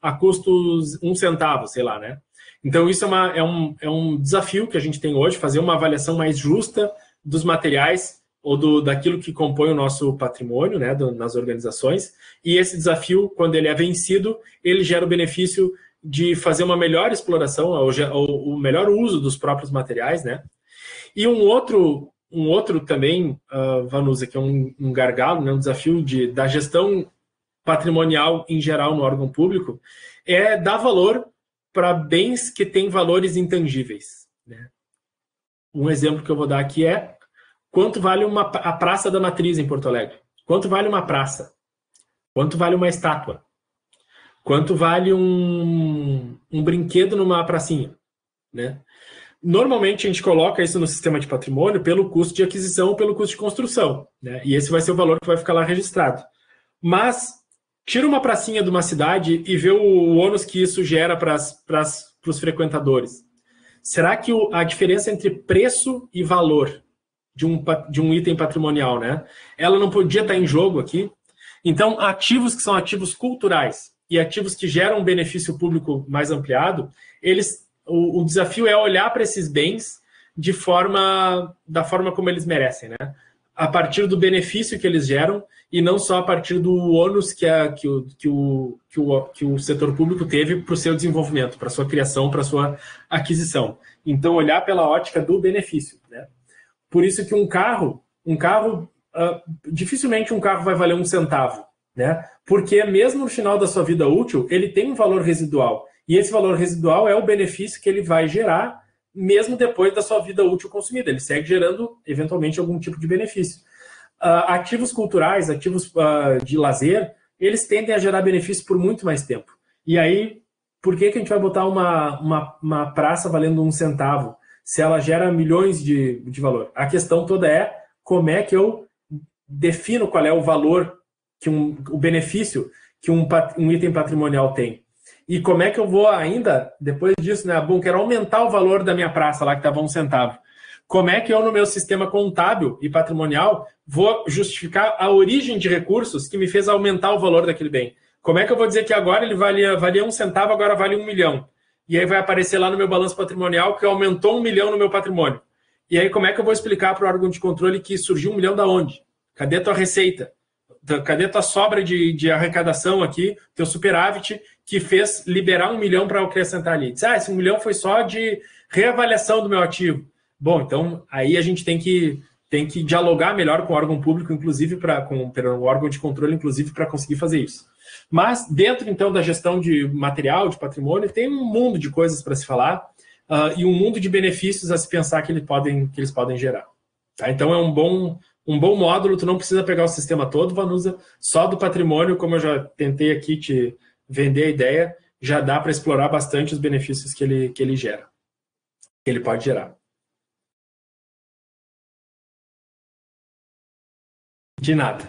a custos 1 centavo, sei lá, né? Então, isso é um desafio que a gente tem hoje, fazer uma avaliação mais justa dos materiais ou daquilo que compõe o nosso patrimônio, né, nas organizações. E esse desafio, quando ele é vencido, ele gera o benefício de fazer uma melhor exploração, o melhor uso dos próprios materiais, né? E um outro também, Vanusa, que é um gargalo, né, um desafio da gestão patrimonial em geral no órgão público, é dar valor para bens que têm valores intangíveis, né? Um exemplo que eu vou dar aqui é quanto vale a Praça da Matriz em Porto Alegre? Quanto vale uma praça? Quanto vale uma estátua? Quanto vale um brinquedo numa pracinha, né? Normalmente a gente coloca isso no sistema de patrimônio pelo custo de aquisição ou pelo custo de construção, né? E esse vai ser o valor que vai ficar lá registrado. Mas tira uma pracinha de uma cidade e vê o ônus que isso gera para os frequentadores. Será que a diferença entre preço e valor de um item patrimonial, né, ela não podia estar em jogo aqui? Então, ativos que são ativos culturais e ativos que geram um benefício público mais ampliado, o desafio é olhar para esses bens da forma como eles merecem, né? A partir do benefício que eles geram e não só a partir do ônus que o setor público teve para o seu desenvolvimento, para a sua criação, para a sua aquisição. Então, olhar pela ótica do benefício, né? Por isso que dificilmente um carro vai valer 1 centavo, né? Porque mesmo no final da sua vida útil, ele tem um valor residual. E esse valor residual é o benefício que ele vai gerar mesmo depois da sua vida útil consumida. Ele segue gerando, eventualmente, algum tipo de benefício. Ativos culturais, ativos de lazer, eles tendem a gerar benefício por muito mais tempo. E aí, por que a gente vai botar uma praça valendo 1 centavo se ela gera milhões de valor? A questão toda é como é que eu defino qual é o valor, o benefício que um item patrimonial tem. E como é que eu vou ainda, depois disso, né? Bom, quero aumentar o valor da minha praça lá, que estava 1 centavo. Como é que eu, no meu sistema contábil e patrimonial, vou justificar a origem de recursos que me fez aumentar o valor daquele bem? Como é que eu vou dizer que agora ele valia 1 centavo, agora vale 1 milhão? E aí vai aparecer lá no meu balanço patrimonial que aumentou 1 milhão no meu patrimônio. E aí como é que eu vou explicar para o órgão de controle que surgiu 1 milhão da onde? Cadê a tua receita? Cadê a tua sobra de arrecadação aqui, teu superávit, que fez liberar 1 milhão para eu acrescentar ali? Diz, esse 1 milhão foi só de reavaliação do meu ativo. Bom, então aí a gente tem que dialogar melhor com o órgão público, inclusive com o órgão de controle, inclusive, para conseguir fazer isso. Mas dentro, então, da gestão de material, de patrimônio, tem um mundo de coisas para se falar e um mundo de benefícios a se pensar que eles podem gerar. Tá? Então é um bom módulo, tu não precisa pegar o sistema todo, Vanusa, só do patrimônio, como eu já tentei aqui te vender a ideia, já dá para explorar bastante os benefícios que ele gera, que ele pode gerar. De nada.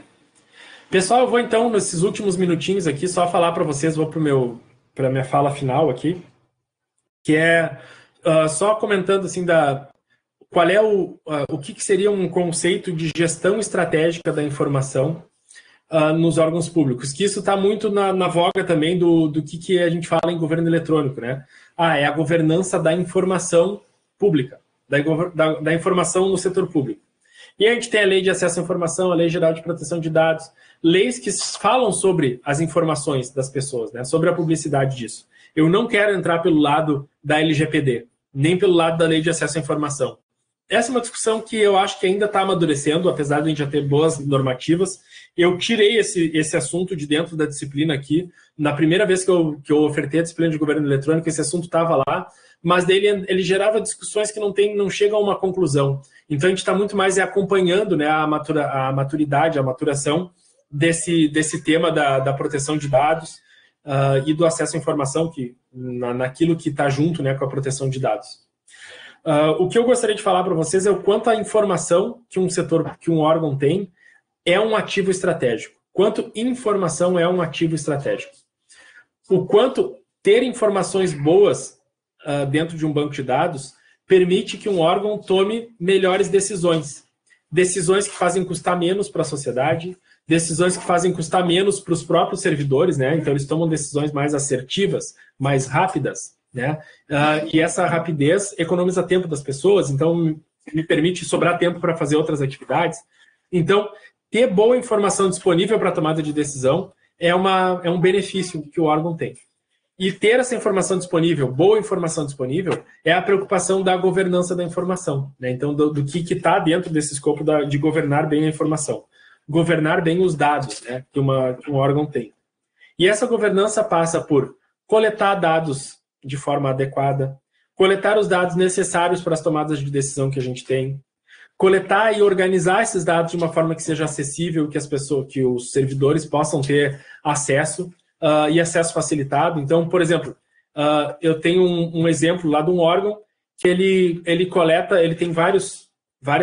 Pessoal, eu vou então, nesses últimos minutinhos aqui, só falar para vocês, vou para a minha fala final aqui, que é só comentando assim qual é o que seria um conceito de gestão estratégica da informação nos órgãos públicos, que isso está muito na voga também do que a gente fala em governo eletrônico, né? É a governança da informação pública, da informação no setor público. E a gente tem a Lei de Acesso à Informação, a Lei Geral de Proteção de Dados, leis que falam sobre as informações das pessoas, né? Sobre a publicidade disso. Eu não quero entrar pelo lado da LGPD, nem pelo lado da Lei de Acesso à Informação. Essa é uma discussão que eu acho que ainda está amadurecendo, apesar de a gente já ter boas normativas. Eu tirei esse assunto de dentro da disciplina aqui. Na primeira vez que eu ofertei a disciplina de governo eletrônico, esse assunto estava lá, mas daí ele gerava discussões que não chegam a uma conclusão. Então a gente está muito mais acompanhando, né, a maturidade, a maturação desse tema da proteção de dados e do acesso à informação, naquilo que está junto, né, com a proteção de dados. O que eu gostaria de falar para vocês é o quanto a informação que um órgão tem é um ativo estratégico. Quanto informação é um ativo estratégico. O quanto ter informações boas dentro de um banco de dados permite que um órgão tome melhores decisões. Decisões que fazem custar menos para a sociedade, decisões que fazem custar menos para os próprios servidores, né? Então eles tomam decisões mais assertivas, mais rápidas, né? E essa rapidez economiza tempo das pessoas, então me permite sobrar tempo para fazer outras atividades. Então, ter boa informação disponível para a tomada de decisão é um benefício que o órgão tem. E ter essa informação disponível, boa informação disponível, é a preocupação da governança da informação, né? Então, do que está dentro desse escopo de governar bem a informação. Governar bem os dados, né, que um órgão tem. E essa governança passa por coletar dados de forma adequada, coletar os dados necessários para as tomadas de decisão que a gente tem, coletar e organizar esses dados de uma forma que seja acessível, que os servidores possam ter acesso, e acesso facilitado. Então, por exemplo, eu tenho um exemplo lá de um órgão que ele coleta, ele tem várias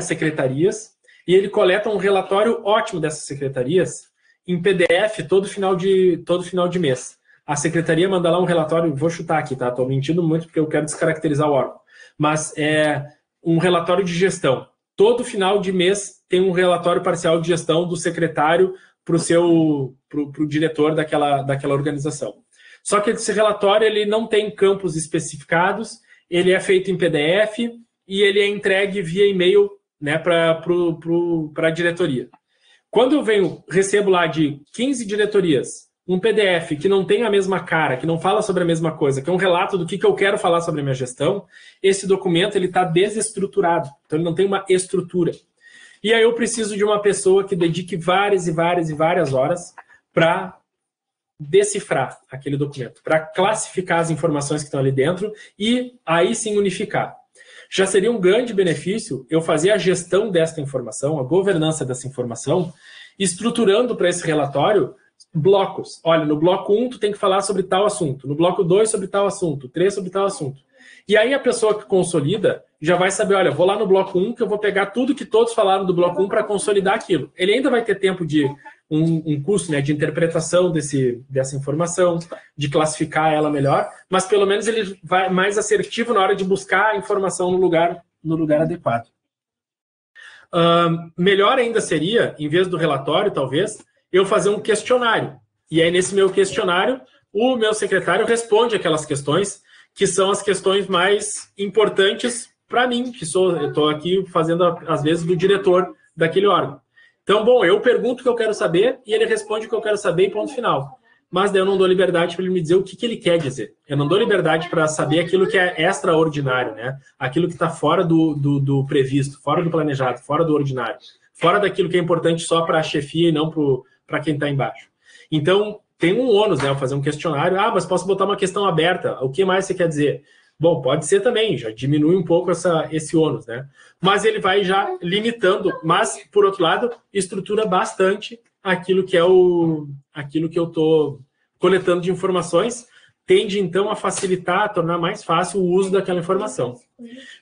secretarias, e ele coleta um relatório ótimo dessas secretarias em PDF todo final de mês. A secretaria manda lá um relatório, vou chutar aqui, tá? Estou mentindo muito porque eu quero descaracterizar o órgão, mas é um relatório de gestão. Todo final de mês tem um relatório parcial de gestão do secretário para o diretor daquela organização. Só que esse relatório ele não tem campos especificados, ele é feito em PDF e ele é entregue via e-mail, né, para a diretoria. Quando eu recebo lá de 15 diretorias um PDF que não tem a mesma cara, que não fala sobre a mesma coisa, que é um relato do que eu quero falar sobre a minha gestão, esse documento está desestruturado, então ele não tem uma estrutura. E aí eu preciso de uma pessoa que dedique várias e várias e várias horas para decifrar aquele documento, para classificar as informações que estão ali dentro e aí sim unificar. Já seria um grande benefício eu fazer a gestão desta informação, a governança dessa informação, estruturando para esse relatório blocos. Olha, no bloco 1 tu tem que falar sobre tal assunto, no bloco 2 sobre tal assunto, 3 sobre tal assunto. E aí a pessoa que consolida já vai saber, olha, vou lá no bloco 1 que eu vou pegar tudo que todos falaram do bloco 1 para consolidar aquilo. Ele ainda vai ter tempo de um curso, né, de interpretação dessa informação, de classificar ela melhor, mas pelo menos ele vai mais assertivo na hora de buscar a informação no lugar adequado. Melhor ainda seria, em vez do relatório, talvez, eu fazer um questionário. E aí, nesse meu questionário, o meu secretário responde aquelas questões que são as questões mais importantes para mim, que eu estou aqui fazendo, às vezes, do diretor daquele órgão. Então, bom, eu pergunto o que eu quero saber e ele responde o que eu quero saber e ponto final. Mas daí eu não dou liberdade para ele me dizer o que ele quer dizer. Eu não dou liberdade para saber aquilo que é extraordinário, né? Aquilo que está fora do previsto, fora do planejado, fora do ordinário, fora daquilo que é importante só para a chefia e não para quem está embaixo. Então, tem um ônus, né? Eu fazer um questionário. Mas posso botar uma questão aberta. O que mais você quer dizer? Bom, pode ser também, já diminui um pouco esse ônus, né? Mas ele vai já limitando, mas, por outro lado, estrutura bastante aquilo que eu estou coletando de informações, tende, então, a facilitar, a tornar mais fácil o uso daquela informação.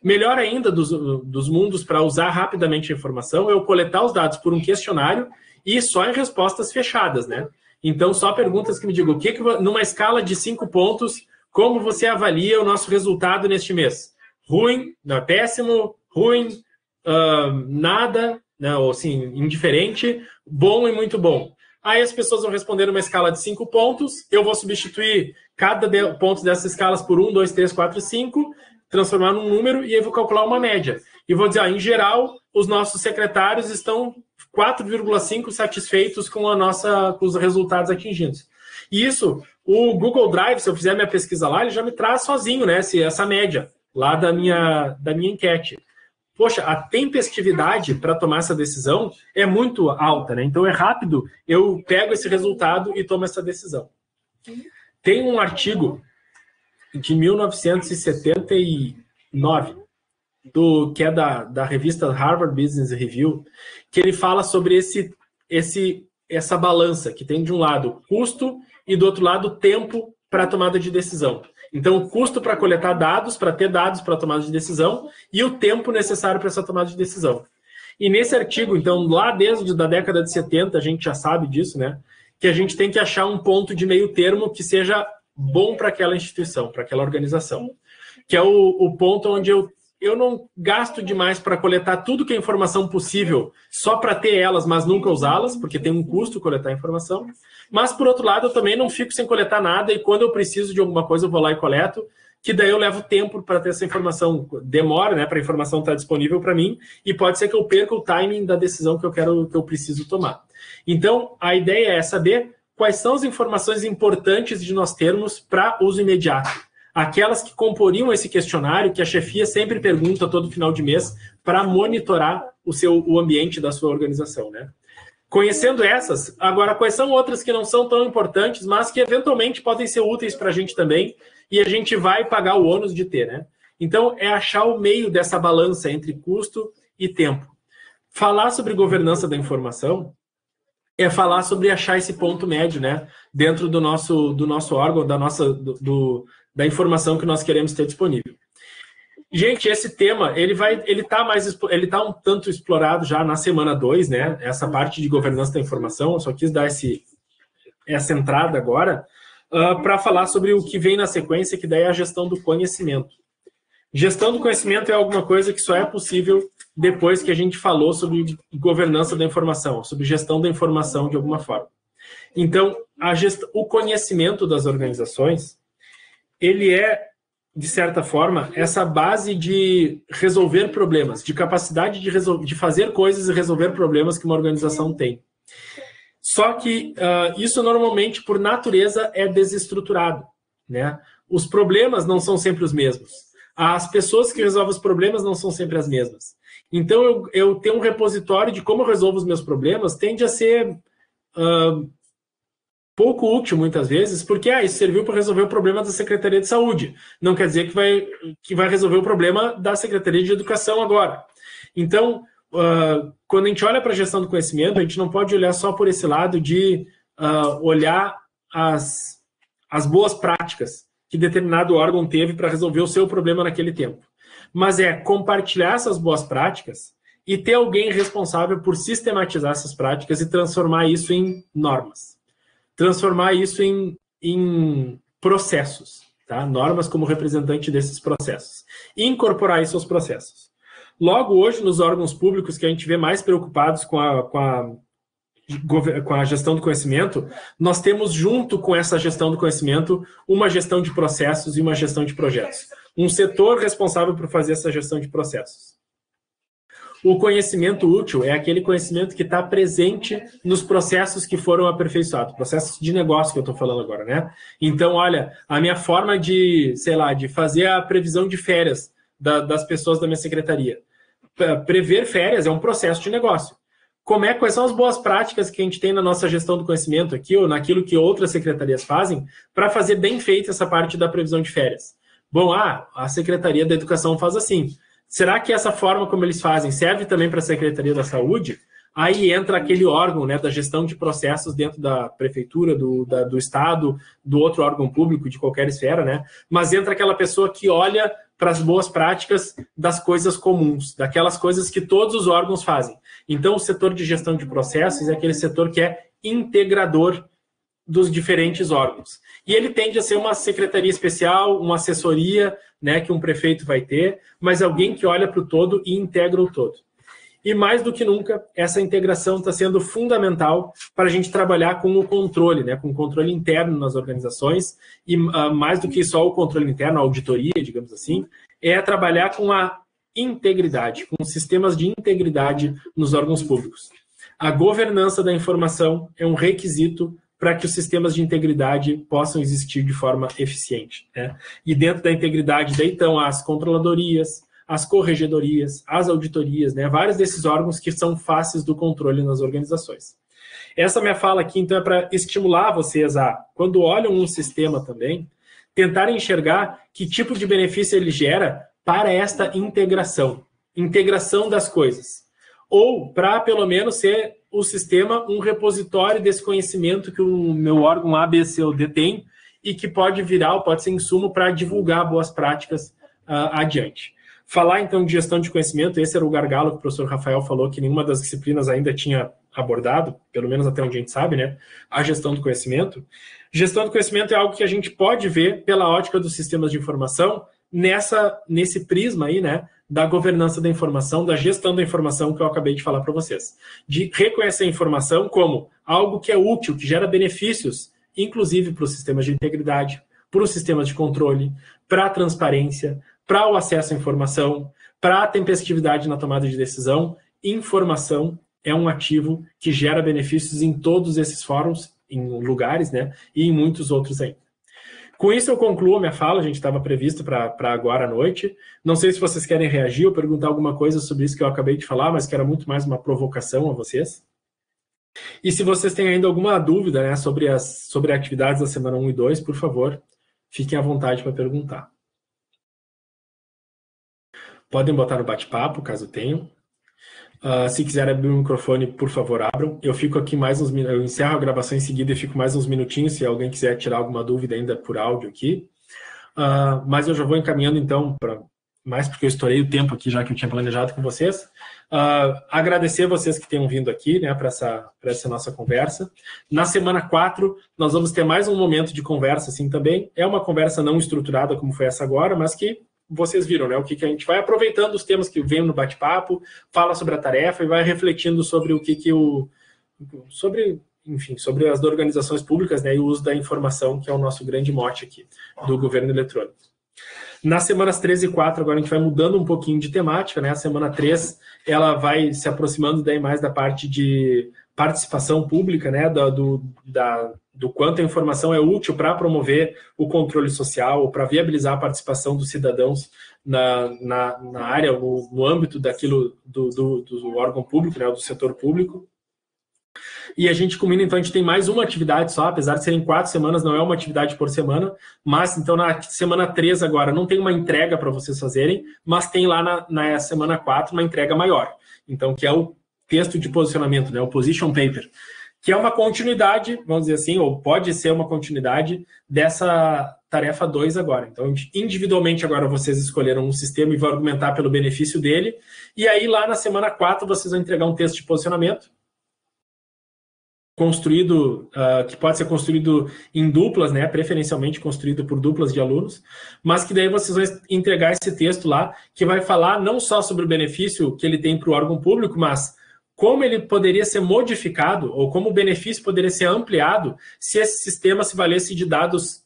Melhor ainda dos mundos para usar rapidamente a informação é eu coletar os dados por um questionário e só em respostas fechadas, né? Então, só perguntas que me digam, numa escala de 5 pontos, como você avalia o nosso resultado neste mês? Ruim, péssimo, ruim, nada, né, ou assim, indiferente, bom e muito bom. Aí as pessoas vão responder numa escala de 5 pontos, eu vou substituir cada ponto dessas escalas por 1, 2, 3, 4, 5, transformar num número e aí vou calcular uma média. E vou dizer, em geral, os nossos secretários estão 4,5 satisfeitos com os resultados atingidos. E isso, o Google Drive, se eu fizer minha pesquisa lá, ele já me traz sozinho, né, essa média lá da minha enquete. Poxa, a tempestividade para tomar essa decisão é muito alta, né? Então é rápido, eu pego esse resultado e tomo essa decisão. Tem um artigo de 1979, que é da revista Harvard Business Review, que ele fala sobre essa balança, que tem de um lado custo e do outro lado tempo para a tomada de decisão. Então, o custo para coletar dados, para ter dados para a tomada de decisão e o tempo necessário para essa tomada de decisão. E nesse artigo, então, lá desde a década de 70, a gente já sabe disso, né? Que a gente tem que achar um ponto de meio termo que seja bom para aquela instituição, para aquela organização. Que é o ponto onde eu não gasto demais para coletar tudo que é informação possível só para ter elas, mas nunca usá-las, porque tem um custo coletar informação. Mas, por outro lado, eu também não fico sem coletar nada e quando eu preciso de alguma coisa eu vou lá e coleto, que daí eu levo tempo para ter essa informação. Demora, né, para a informação estar disponível para mim e pode ser que eu perca o timing da decisão que eu preciso tomar. Então, a ideia é saber quais são as informações importantes de nós termos para uso imediato. Aquelas que comporiam esse questionário que a chefia sempre pergunta todo final de mês para monitorar o ambiente da sua organização, né? Conhecendo essas, agora, quais são outras que não são tão importantes, mas que eventualmente podem ser úteis para a gente também e a gente vai pagar o ônus de ter, né? Então, é achar o meio dessa balança entre custo e tempo. Falar sobre governança da informação é falar sobre achar esse ponto médio, né? Dentro do nosso órgão, da informação que nós queremos ter disponível. Gente, esse tema, ele tá um tanto explorado já na semana 2, né? Essa parte de governança da informação, eu só quis dar essa entrada agora para falar sobre o que vem na sequência, que daí é a gestão do conhecimento. Gestão do conhecimento é alguma coisa que só é possível depois que a gente falou sobre governança da informação, sobre gestão da informação de alguma forma. Então, o conhecimento das organizações, ele é, de certa forma, essa base de resolver problemas, de capacidade de fazer coisas e resolver problemas que uma organização tem. Só que isso normalmente, por natureza, é desestruturado, né? Os problemas não são sempre os mesmos. As pessoas que resolvem os problemas não são sempre as mesmas. Então, eu tenho um repositório de como eu resolvo os meus problemas, tende a ser pouco útil muitas vezes, porque isso serviu para resolver o problema da Secretaria de Saúde. Não quer dizer que vai resolver o problema da Secretaria de Educação agora. Então, quando a gente olha para a gestão do conhecimento, a gente não pode olhar só por esse lado de olhar as boas práticas que determinado órgão teve para resolver o seu problema naquele tempo. Mas compartilhar essas boas práticas e ter alguém responsável por sistematizar essas práticas e transformar isso em normas. Transformar isso em processos, tá? Normas como representante desses processos. E incorporar isso aos processos. Logo, hoje, nos órgãos públicos que a gente vê mais preocupados com a gestão do conhecimento, nós temos, junto com essa gestão do conhecimento, uma gestão de processos e uma gestão de projetos. Um setor responsável por fazer essa gestão de processos. O conhecimento útil é aquele conhecimento que está presente nos processos que foram aperfeiçoados, processos de negócio que eu estou falando agora, né? Então, olha, a minha forma de fazer a previsão de férias das pessoas da minha secretaria. Prever férias é um processo de negócio. Quais são as boas práticas que a gente tem na nossa gestão do conhecimento aqui, ou naquilo que outras secretarias fazem, para fazer bem feita essa parte da previsão de férias? Bom, a Secretaria da Educação faz assim. Será que essa forma como eles fazem serve também para a Secretaria da Saúde? Aí entra aquele órgão, né, da gestão de processos dentro da prefeitura, do Estado, do outro órgão público, de qualquer esfera, né? Mas entra aquela pessoa que olha para as boas práticas das coisas comuns, daquelas coisas que todos os órgãos fazem. Então, o setor de gestão de processos é aquele setor que é integrador dos diferentes órgãos. E ele tende a ser uma secretaria especial, uma assessoria, né, que um prefeito vai ter, mas alguém que olha para o todo e integra o todo. E mais do que nunca, essa integração está sendo fundamental para a gente trabalhar com o controle, né, com o controle interno nas organizações, e mais do que só o controle interno, a auditoria, digamos assim, é trabalhar com a integridade, com sistemas de integridade nos órgãos públicos. A governança da informação é um requisito para que os sistemas de integridade possam existir de forma eficiente, né? E dentro da integridade, daí estão as controladorias, as corregedorias, as auditorias, né? Vários desses órgãos que são faces do controle nas organizações. Essa minha fala aqui, então, é para estimular vocês a, quando olham um sistema também, tentarem enxergar que tipo de benefício ele gera para esta integração das coisas. Ou para, pelo menos, ser o sistema um repositório desse conhecimento que o meu órgão A, B, C ou D tem e que pode virar, pode ser insumo para divulgar boas práticas adiante. Falar, então, de gestão de conhecimento, esse era o gargalo que o professor Rafael falou que nenhuma das disciplinas ainda tinha abordado, pelo menos até onde a gente sabe, né? A gestão do conhecimento. Gestão do conhecimento é algo que a gente pode ver pela ótica dos sistemas de informação nesse prisma aí, né? Da governança da informação, da gestão da informação que eu acabei de falar para vocês. De reconhecer a informação como algo que é útil, que gera benefícios, inclusive para os sistemas de integridade, para os sistemas de controle, para a transparência, para o acesso à informação, para a tempestividade na tomada de decisão. Informação é um ativo que gera benefícios em todos esses fóruns, em lugares, né? E em muitos outros ainda. Com isso, eu concluo a minha fala, a gente estava previsto para agora à noite. Não sei se vocês querem reagir ou perguntar alguma coisa sobre isso que eu acabei de falar, mas que era muito mais uma provocação a vocês. E se vocês têm ainda alguma dúvida, né, sobre atividades da semana 1 e 2, por favor, fiquem à vontade para perguntar. Podem botar no bate-papo, caso tenham. Se quiser abrir o microfone, por favor, abram. Eu fico aqui mais uns minutos, eu encerro a gravação em seguida e fico mais uns minutinhos, se alguém quiser tirar alguma dúvida ainda por áudio aqui. Mas eu já vou encaminhando, então, mais porque eu estourei o tempo aqui, já que eu tinha planejado com vocês. Agradecer vocês que tenham vindo aqui, né, para essa nossa conversa. Na semana 4, nós vamos ter mais um momento de conversa, assim, também. É uma conversa não estruturada, como foi essa agora, mas que vocês viram, né? O que a gente vai aproveitando os temas que vêm no bate-papo, fala sobre a tarefa e vai refletindo sobre sobre as organizações públicas, né? E o uso da informação, que é o nosso grande mote aqui do governo eletrônico. Nas semanas 3 e 4, agora a gente vai mudando um pouquinho de temática, né? A semana 3, ela vai se aproximando daí mais da parte de participação pública, né? Do quanto a informação é útil para promover o controle social, para viabilizar a participação dos cidadãos na área, no âmbito daquilo do órgão público, né, do setor público. E a gente combina, então, a gente tem mais uma atividade só, apesar de serem 4 semanas, não é uma atividade por semana, mas, então, na semana 3 agora, não tem uma entrega para vocês fazerem, mas tem lá na semana 4 uma entrega maior. Então, que é o texto de posicionamento, né, o position paper, que é uma continuidade, vamos dizer assim, ou pode ser uma continuidade dessa tarefa 2 agora. Então, individualmente agora vocês escolheram um sistema e vão argumentar pelo benefício dele, e aí lá na semana 4 vocês vão entregar um texto de posicionamento, construído, que pode ser construído em duplas, né, preferencialmente construído por duplas de alunos, mas que daí vocês vão entregar esse texto lá, que vai falar não só sobre o benefício que ele tem para o órgão público, mas como ele poderia ser modificado, ou como o benefício poderia ser ampliado se esse sistema se valesse de dados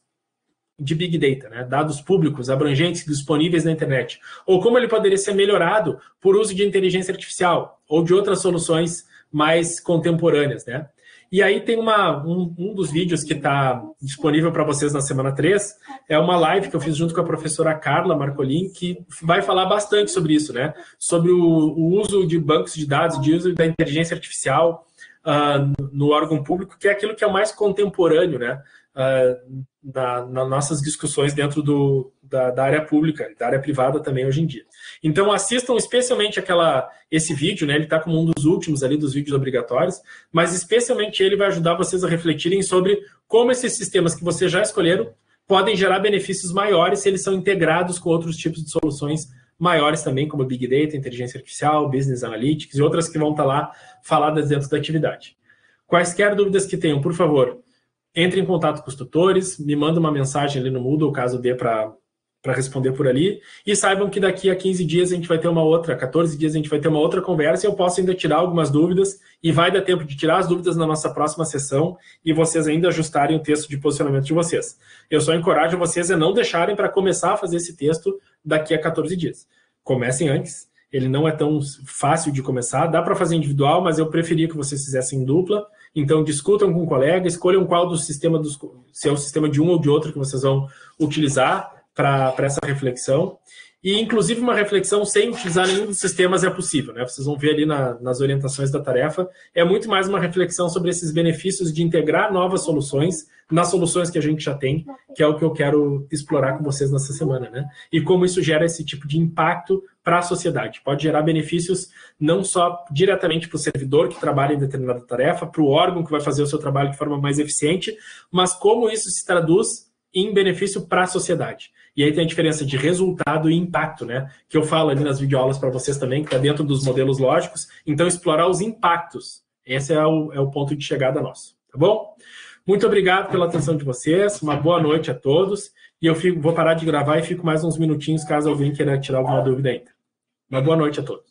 de Big Data, né? Dados públicos, abrangentes, disponíveis na internet. Ou como ele poderia ser melhorado por uso de inteligência artificial, ou de outras soluções mais contemporâneas, né? E aí tem um dos vídeos que está disponível para vocês na semana 3, é uma live que eu fiz junto com a professora Carla Marcolin, que vai falar bastante sobre isso, né? Sobre o uso de bancos de dados, de uso da inteligência artificial no órgão público, que é aquilo que é mais contemporâneo, né? Nas nossas discussões dentro da área pública, da área privada também hoje em dia. Então assistam especialmente esse vídeo, né? Ele está como um dos últimos ali dos vídeos obrigatórios, mas especialmente ele vai ajudar vocês a refletirem sobre como esses sistemas que vocês já escolheram podem gerar benefícios maiores se eles são integrados com outros tipos de soluções maiores também, como Big Data, inteligência artificial, Business Analytics e outras que vão estar lá faladas dentro da atividade. Quaisquer dúvidas que tenham, por favor, entre em contato com os tutores, me manda uma mensagem ali no Moodle, caso dê para responder por ali, e saibam que daqui a 15 dias a gente vai ter 14 dias a gente vai ter uma outra conversa e eu posso ainda tirar algumas dúvidas, e vai dar tempo de tirar as dúvidas na nossa próxima sessão e vocês ainda ajustarem o texto de posicionamento de vocês. Eu só encorajo vocês a não deixarem para começar a fazer esse texto daqui a 14 dias. Comecem antes, ele não é tão fácil de começar, dá para fazer individual, mas eu preferia que vocês fizessem em dupla. Então, discutam com o colega, escolham qual do sistema, se é o sistema de um ou de outro que vocês vão utilizar para essa reflexão. E, inclusive, uma reflexão sem utilizar nenhum dos sistemas é possível, né? Vocês vão ver ali nas orientações da tarefa. É muito mais uma reflexão sobre esses benefícios de integrar novas soluções nas soluções que a gente já tem, que é o que eu quero explorar com vocês nessa semana, né? E como isso gera esse tipo de impacto para a sociedade. Pode gerar benefícios não só diretamente para o servidor que trabalha em determinada tarefa, para o órgão que vai fazer o seu trabalho de forma mais eficiente, mas como isso se traduz em benefício para a sociedade. E aí tem a diferença de resultado e impacto, né? Que eu falo ali nas videoaulas para vocês também, que está dentro dos modelos lógicos. Então, explorar os impactos. Esse é o ponto de chegada nosso, tá bom? Muito obrigado pela atenção de vocês, uma boa noite a todos, e eu vou parar de gravar e fico mais uns minutinhos caso alguém queira tirar alguma dúvida ainda. Uma boa noite a todos.